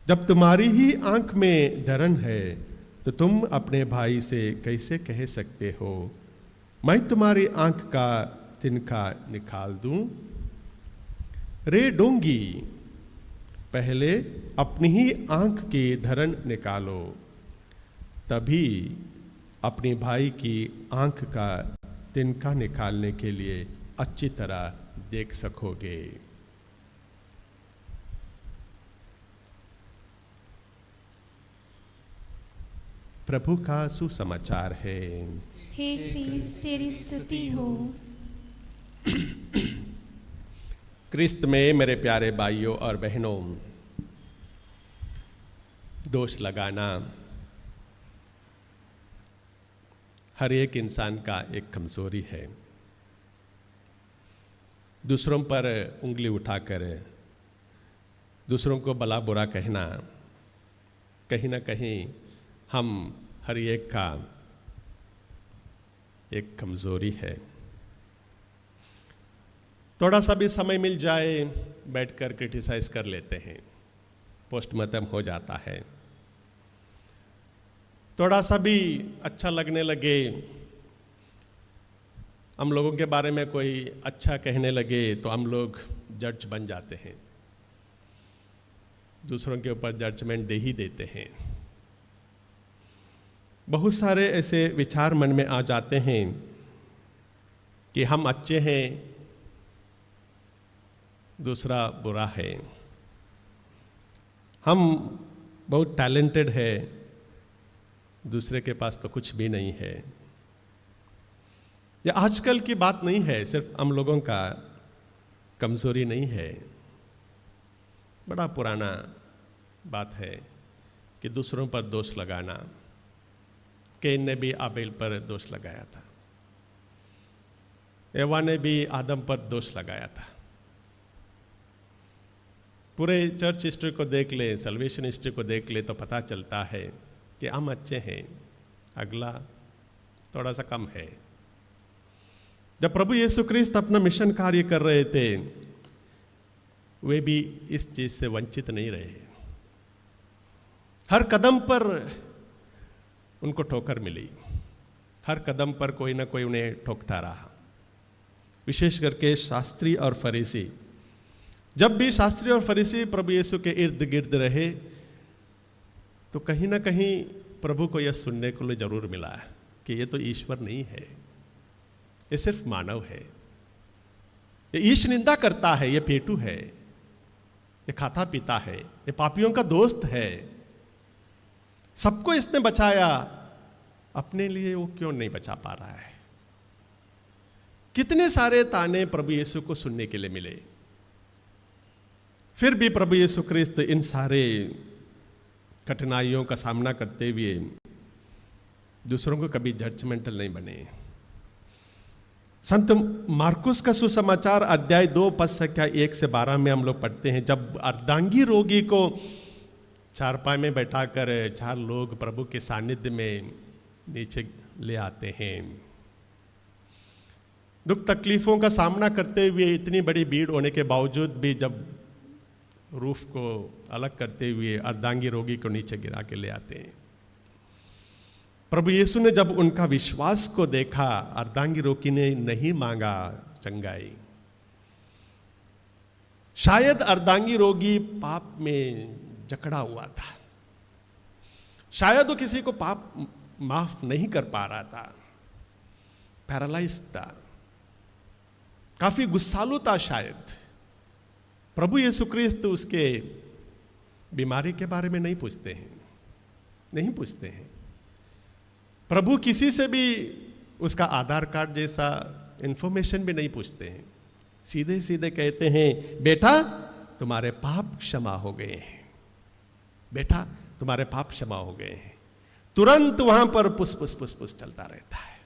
[SPEAKER 1] जब तुम्हारी ही आंख में धर्म है तो तुम अपने भाई से कैसे कह सकते हो, मैं तुम्हारी आंख का तिनका निकाल दूं? रे डोंगी, पहले अपनी ही आंख की धरन निकालो, तभी अपने भाई की आंख का तिनका निकालने के लिए अच्छी तरह देख सकोगे। प्रभु का सुसमाचार है।
[SPEAKER 4] हे क्रिस्त तेरी स्तुति हो।
[SPEAKER 1] क्रिस्त में मेरे प्यारे भाइयों और बहनों, दोष लगाना हर एक इंसान का एक कमजोरी है। दूसरों पर उंगली उठाकर दूसरों को भला बुरा कहना कहीं ना कहीं हम हर एक का एक कमजोरी है। थोड़ा सा भी समय मिल जाए बैठकर क्रिटिसाइज कर लेते हैं, पोस्टमार्टम हो जाता है। थोड़ा सा भी अच्छा लगने लगे, हम लोगों के बारे में कोई अच्छा कहने लगे तो हम लोग जज बन जाते हैं, दूसरों के ऊपर जजमेंट दे ही देते हैं। बहुत सारे ऐसे विचार मन में आ जाते हैं कि हम अच्छे हैं, दूसरा बुरा है, हम बहुत टैलेंटेड है, दूसरे के पास तो कुछ भी नहीं है। ये आजकल की बात नहीं है, सिर्फ हम लोगों का कमजोरी नहीं है, बड़ा पुराना बात है कि दूसरों पर दोष लगाना। कैन ने भी आबेल पर दोष लगाया था, एवा ने भी आदम पर दोष लगाया था। पूरे चर्च हिस्ट्री को देख ले, सल्वेशन हिस्ट्री को देख ले तो पता चलता है कि हम अच्छे हैं, अगला थोड़ा सा कम है। जब प्रभु यीशु क्रिस्त अपना मिशन कार्य कर रहे थे, वे भी इस चीज से वंचित नहीं रहे। हर कदम पर उनको ठोकर मिली, हर कदम पर कोई ना कोई उन्हें ठोकता रहा। विशेष करके शास्त्री और फरीसी, जब भी शास्त्री और फरीसी प्रभु यीशु के इर्द गिर्द रहे तो कहीं ना कहीं प्रभु को यह सुनने को लिए जरूर मिला कि ये तो ईश्वर नहीं है, ये सिर्फ मानव है, ये ईश निंदा करता है, ये पेटू है, ये खाता पीता है, ये पापियों का दोस्त है। सबको इसने बचाया, अपने लिए वो क्यों नहीं बचा पा रहा है? कितने सारे ताने प्रभु यीशु को सुनने के लिए मिले, फिर भी प्रभु यीशु क्रिस्त इन सारे कठिनाइयों का सामना करते हुए दूसरों को कभी जजमेंटल नहीं बने। संत मार्कुस का सुसमाचार अध्याय 2 पद संख्या 1 से 12 में हम लोग पढ़ते हैं, जब अर्धांगी रोगी को चारपाई में बैठाकर 4 लोग प्रभु के सानिध्य में नीचे ले आते हैं। दुख तकलीफों का सामना करते हुए, इतनी बड़ी भीड़ होने के बावजूद भी जब रूफ को अलग करते हुए अर्धांगी रोगी को नीचे गिरा के ले आते हैं। प्रभु यीशु ने जब उनका विश्वास को देखा, अर्धांगी रोगी ने नहीं मांगा चंगाई। शायद अर्धांगी रोगी पाप में जकड़ा हुआ था, शायद वो किसी को पाप माफ नहीं कर पा रहा था, पैरालाइज था, काफी गुस्सालू था शायद। प्रभु यीशु क्रिस्त उसके बीमारी के बारे में नहीं पूछते हैं, नहीं पूछते हैं। प्रभु किसी से भी उसका आधार कार्ड जैसा इंफॉर्मेशन भी नहीं पूछते हैं, सीधे सीधे कहते हैं, बेटा तुम्हारे पाप क्षमा हो गए हैं, बेटा तुम्हारे पाप क्षमा हो गए हैं। तुरंत वहां पर पुस पुस पुस पुस चलता रहता है।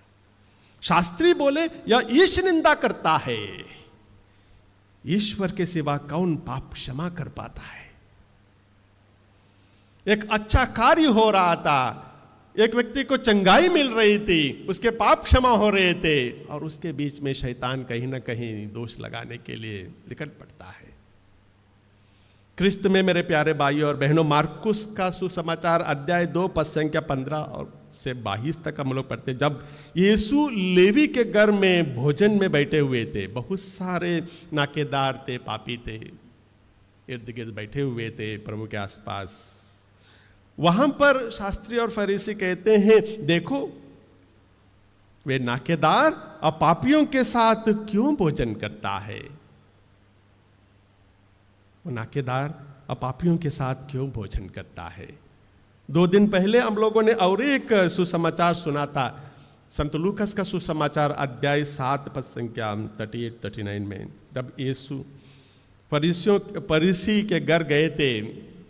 [SPEAKER 1] शास्त्री बोले, यह ईश निंदा करता है, ईश्वर के सिवा कौन पाप क्षमा कर पाता है? एक अच्छा कार्य हो रहा था, एक व्यक्ति को चंगाई मिल रही थी, उसके पाप क्षमा हो रहे थे, और उसके बीच में शैतान कहीं ना कहीं दोष लगाने के लिए निकल पड़ता है। क्रिस्त में मेरे प्यारे भाइयों और बहनों, मार्कुस का सुसमाचार अध्याय 2 पद संख्या 15 और से 22 तक हम लोग पढ़ते। जब यीशु लेवी के घर में भोजन में बैठे हुए थे, बहुत सारे नाकेदार थे, पापी थे, इर्द गिर्द बैठे हुए थे प्रभु के आसपास। वहां पर शास्त्री और फरीसी कहते हैं, देखो वे नाकेदार और पापियों के साथ क्यों भोजन करता है? वो नाकेदार और पापियों के साथ क्यों भोजन करता है? 2 दिन पहले हम लोगों ने और एक सुसमाचार सुना था, संत लूकास का सुसमाचार अध्याय 7 पद संख्या 38-39 में, जब यीशु फरीसी के घर गए थे,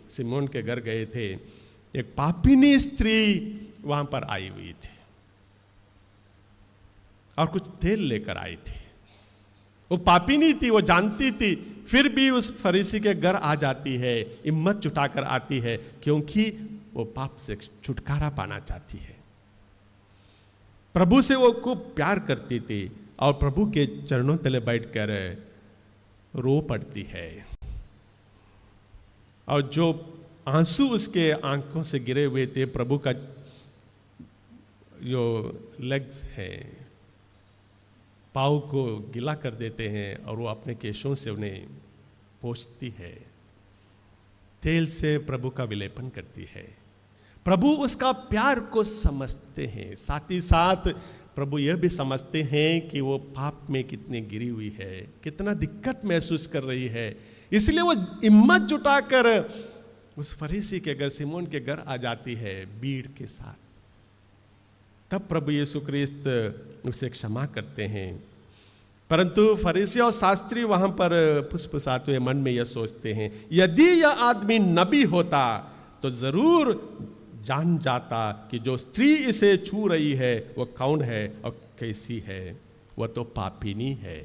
[SPEAKER 1] सिमोन के घर गए थे, एक पापिनी स्त्री वहां पर आई हुई थी और कुछ तेल लेकर आई थी। वो पापिनी थी, वो जानती थी, फिर भी उस फरीसी के घर आ जाती है, हिम्मत जुटाकर आती है, क्योंकि वो पाप से छुटकारा पाना चाहती है। प्रभु से वो खूब प्यार करती थी और प्रभु के चरणों तले बैठकर रो पड़ती है, और जो आंसू उसके आंखों से गिरे हुए थे, प्रभु का जो लेग्स है, पाँव को गीला कर देते हैं और वो अपने केशों से उन्हें पोंछती है, तेल से प्रभु का विलेपन करती है। प्रभु उसका प्यार को समझते हैं, साथ ही साथ प्रभु यह भी समझते हैं कि वो पाप में कितनी गिरी हुई है, कितना दिक्कत महसूस कर रही है। इसलिए वो हिम्मत जुटाकर उस फरीसी के घर, सिमोन के घर आ जाती है भीड़ के साथ। तब प्रभु यीशु ख्रिस्त उसे क्षमा करते हैं। परंतु फरीसी और शास्त्री वहां पर फुसफुसाते हुए मन में यह सोचते हैं, यदि यह आदमी नबी होता तो जरूर जान जाता कि जो स्त्री इसे छू रही है वो कौन है और कैसी है, वह तो पापिनी है।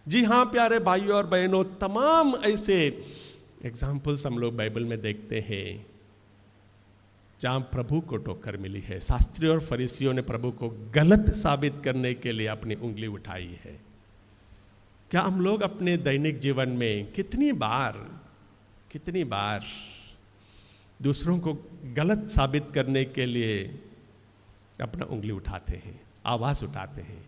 [SPEAKER 1] जी हाँ प्यारे भाइयों और बहनों, तमाम ऐसे एग्जाम्पल्स हम लोग बाइबल में देखते हैं जहां प्रभु को ठोकर मिली है। शास्त्री और फरीसियों ने प्रभु को गलत साबित करने के लिए अपनी उंगली उठाई है। क्या हम लोग अपने दैनिक जीवन में कितनी बार दूसरों को गलत साबित करने के लिए अपना उंगली उठाते हैं, आवाज उठाते हैं?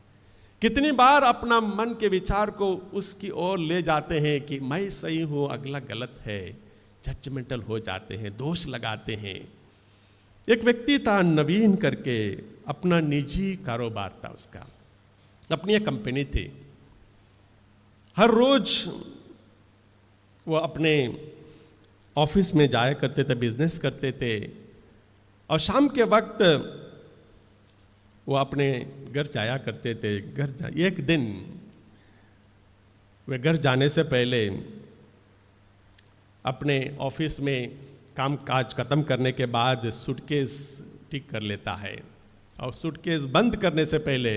[SPEAKER 1] कितनी बार अपना मन के विचार को उसकी ओर ले जाते हैं कि मैं सही हूं, अगला गलत है, जजमेंटल हो जाते हैं, दोष लगाते हैं। एक व्यक्ति था नवीन करके, अपना निजी कारोबार था उसका, अपनी एक कंपनी थी। हर रोज वो अपने ऑफिस में जाया करते थे, बिजनेस करते थे, और शाम के वक्त वो अपने घर जाया करते थे। एक दिन वे घर जाने से पहले अपने ऑफिस में काम काज खत्म करने के बाद सूटकेस ठीक कर लेता है, और सूटकेस बंद करने से पहले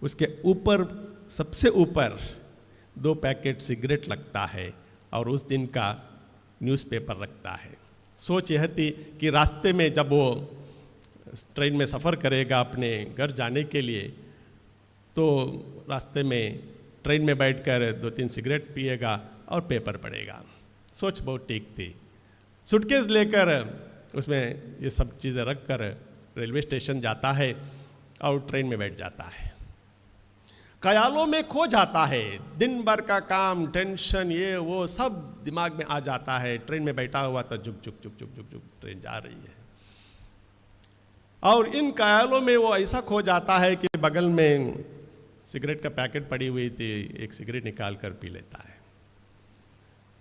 [SPEAKER 1] उसके ऊपर, सबसे ऊपर 2 पैकेट सिगरेट लगता है और उस दिन का न्यूज़पेपर रखता है। सोच यह थी कि रास्ते में जब वो ट्रेन में सफ़र करेगा अपने घर जाने के लिए, तो रास्ते में ट्रेन में बैठकर 2-3 सिगरेट पिएगा और पेपर पढ़ेगा। सोच बहुत ठीक थी। सूटकेस लेकर उसमें ये सब चीज़ें रखकर रेलवे स्टेशन जाता है और ट्रेन में बैठ जाता है। ख्यालों में खो जाता है, दिन भर का काम, टेंशन, ये वो सब दिमाग में आ जाता है। ट्रेन में बैठा हुआ तो झुक झुक झुक झुक झुक झुक ट्रेन जा रही है, और इन ख्यालों में वो ऐसा खो जाता है कि बगल में सिगरेट का पैकेट पड़ी हुई थी, एक सिगरेट निकाल कर पी लेता है।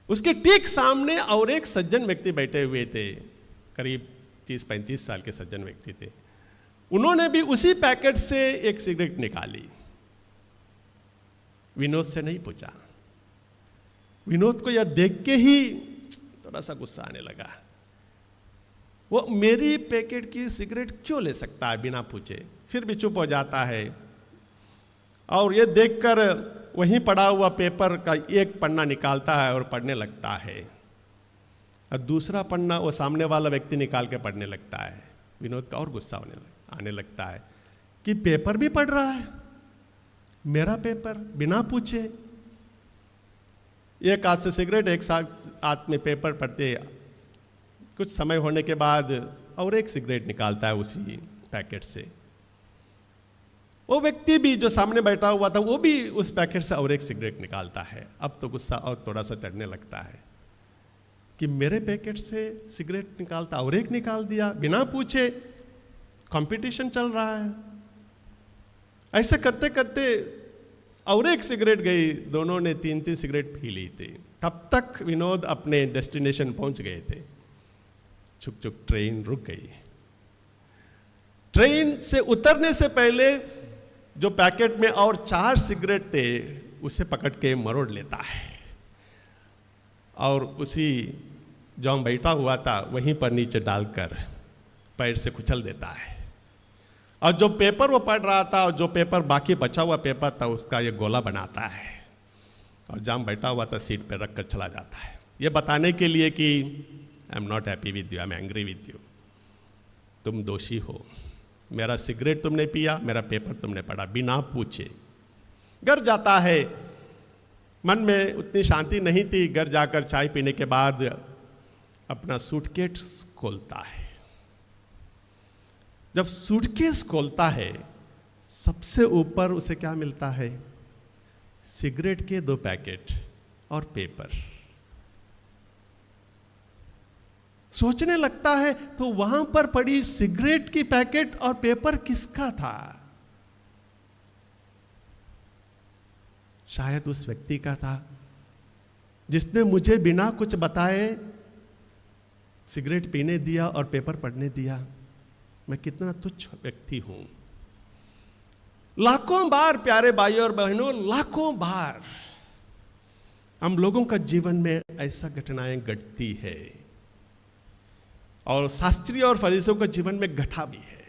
[SPEAKER 1] उसके ठीक सामने और एक सज्जन व्यक्ति बैठे हुए थे, करीब 30-35 साल के सज्जन व्यक्ति थे। उन्होंने भी उसी पैकेट से एक सिगरेट निकाली। विनोद से नहीं पूछा। विनोद को यह देख के ही थोड़ा सा गुस्सा आने लगा। वो मेरी पैकेट की सिगरेट क्यों ले सकता है बिना पूछे? फिर भी चुप हो जाता है, और ये देखकर वहीं पड़ा हुआ पेपर का एक पन्ना निकालता है और पढ़ने लगता है, और दूसरा पन्ना वो सामने वाला व्यक्ति निकाल के पढ़ने लगता है। विनोद का और गुस्सा आने लगता है कि पेपर भी पढ़ रहा है, मेरा पेपर, बिना पूछे। एक हाथ से सिगरेट, एक हाथ में पेपर पढ़ते। कुछ समय होने के बाद और एक सिगरेट निकालता है उसी पैकेट से। वो व्यक्ति भी जो सामने बैठा हुआ था, वो भी उस पैकेट से और एक सिगरेट निकालता है। अब तो गुस्सा और थोड़ा सा चढ़ने लगता है कि मेरे पैकेट से सिगरेट निकालता, और एक निकाल दिया बिना पूछे। कंपटीशन चल रहा है, ऐसा करते करते और एक सिगरेट गई, दोनों ने 3-3 सिगरेट पी ली थी। तब तक विनोद अपने डेस्टिनेशन पहुंच गए थे। छुक छुक ट्रेन रुक गई। ट्रेन से उतरने से पहले जो पैकेट में और 4 सिगरेट थे उसे पकड़ के मरोड़ लेता है और उसी जो हम बैठा हुआ था वहीं पर नीचे डालकर पैर से कुचल देता है। और जो पेपर वो पढ़ रहा था और जो पेपर बाकी बचा हुआ पेपर था उसका ये गोला बनाता है और जहाँ बैठा हुआ था सीट पर रख कर चला जाता है, ये बताने के लिए कि I am not happy with you, I am angry with you. तुम दोषी हो, मेरा सिगरेट तुमने पिया, मेरा पेपर तुमने पढ़ा बिना पूछे। घर जाता है, मन में उतनी शांति नहीं थी। घर जाकर चाय पीने के बाद अपना सूटकेस खोलता है। जब सूटकेस खोलता है सबसे ऊपर उसे क्या मिलता है? सिगरेट के 2 पैकेट और पेपर। सोचने लगता है तो वहां पर पड़ी सिगरेट की पैकेट और पेपर किसका था? शायद उस व्यक्ति का था जिसने मुझे बिना कुछ बताए सिगरेट पीने दिया और पेपर पढ़ने दिया। मैं कितना तुच्छ व्यक्ति हूं। लाखों बार प्यारे भाइयों और बहनों, लाखों बार हम लोगों का जीवन में ऐसा घटनाएं घटती है और शास्त्री और फरीसियों के जीवन में घटा भी है।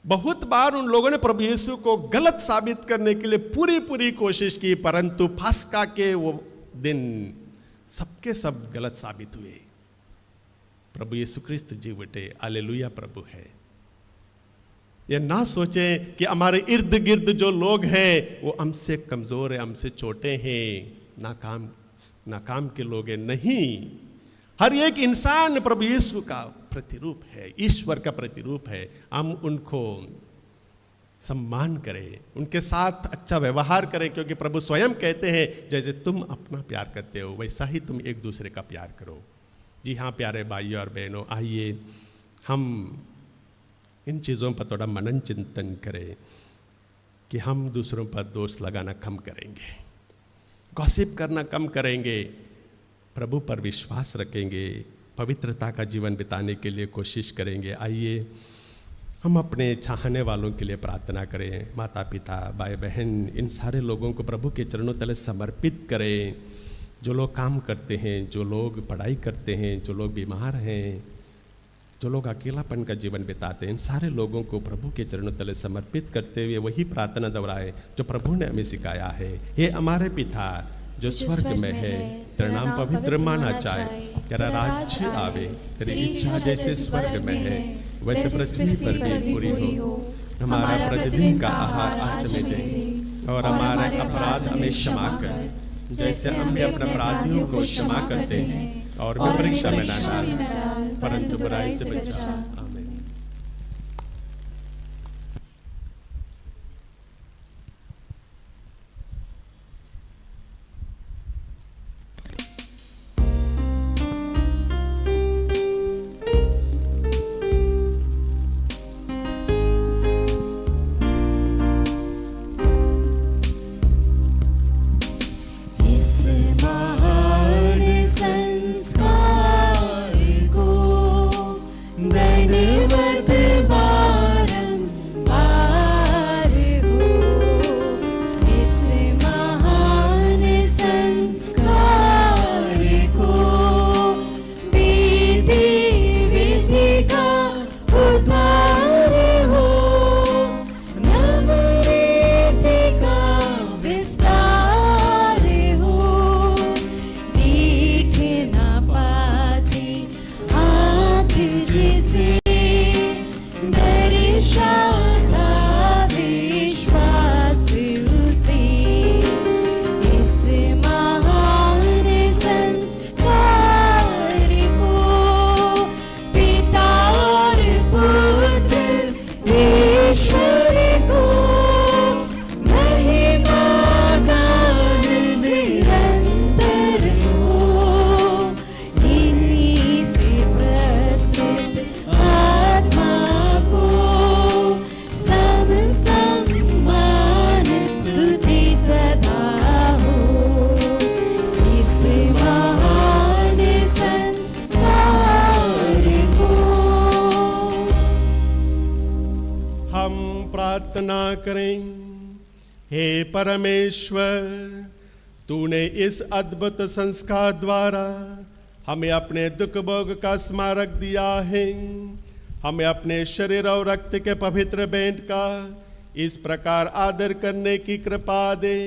[SPEAKER 1] बहुत बार उन लोगों ने प्रभु यीशु को गलत साबित करने के लिए पूरी कोशिश की, परंतु फास्का के वो दिन सबके सब गलत साबित हुए। प्रभु यीशु क्रिस्त जी उठे, हालेलुया प्रभु है। ये ना सोचें कि हमारे इर्द गिर्द जो लोग हैं वो हमसे कमजोर है, हमसे छोटे हैं, नाकाम के लोग हैं। नहीं, हर एक इंसान प्रभु यीशु का प्रतिरूप है, ईश्वर का प्रतिरूप है। हम उनको सम्मान करें, उनके साथ अच्छा व्यवहार करें, क्योंकि प्रभु स्वयं कहते हैं जैसे तुम अपना प्यार करते हो वैसा ही तुम एक दूसरे का प्यार करो। जी हाँ प्यारे भाइयों और बहनों, आइए हम इन चीज़ों पर थोड़ा मनन चिंतन करें कि हम दूसरों पर दोष लगाना कम करेंगे, गॉसिप करना कम करेंगे, प्रभु पर विश्वास रखेंगे, पवित्रता का जीवन बिताने के लिए कोशिश करेंगे। आइए हम अपने चाहने वालों के लिए प्रार्थना करें, माता पिता भाई बहन इन सारे लोगों को प्रभु के चरणों तले समर्पित करें। जो लोग काम करते हैं, जो लोग पढ़ाई करते हैं, जो लोग बीमार हैं, जो लोग अकेलापन का जीवन बिताते हैं, इन सारे लोगों को प्रभु के चरणों तले समर्पित करते हुए वही प्रार्थना दोहराए जो प्रभु ने हमें सिखाया है। हे हमारे पिता जो स्वर्ग में है, तेरा नाम पवित्र माना जाए, तेरा राज्य आवे, तेरी इच्छा जैसे स्वर्ग में है वैसे पृथ्वी पर भी पूरी हो। हमारा प्रतिदिन का आहार आज हमें दे और हमारे अपराध हमें क्षमा कर जैसे हम भी अपने अपराधियों को क्षमा करते हैं, और वे परीक्षा में न डाल परंतु बुराई से बचा। आमीन।
[SPEAKER 7] Then
[SPEAKER 1] प्रार्थना करें। हे परमेश्वर, तूने इस अद्भुत संस्कार द्वारा हमें अपने दुख भोग का स्मारक दिया है। हमें अपने शरीर और रक्त के पवित्र भेंट का इस प्रकार आदर करने की कृपा दे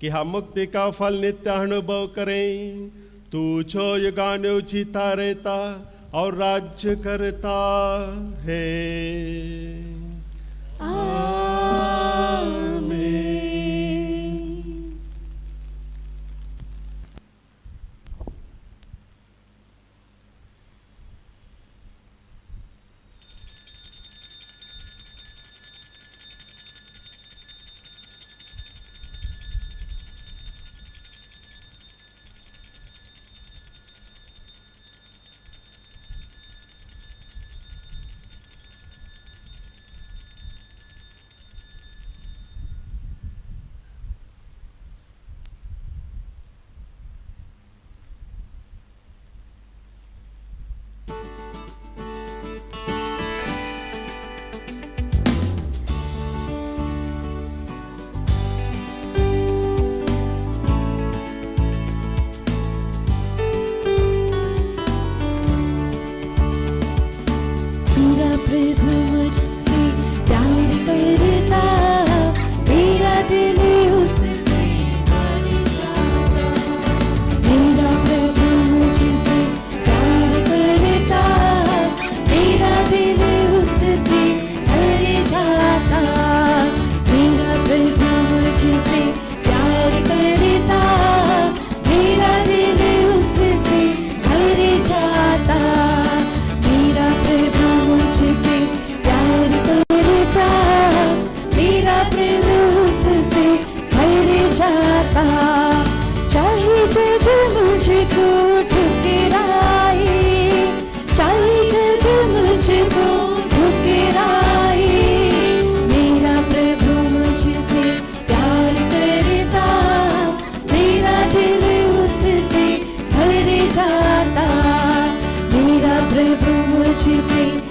[SPEAKER 1] कि हम मुक्ति का फल नित्य अनुभव करें। तू जो युगानु जीता रहता और राज्य करता है। आमीन।
[SPEAKER 2] मुझसे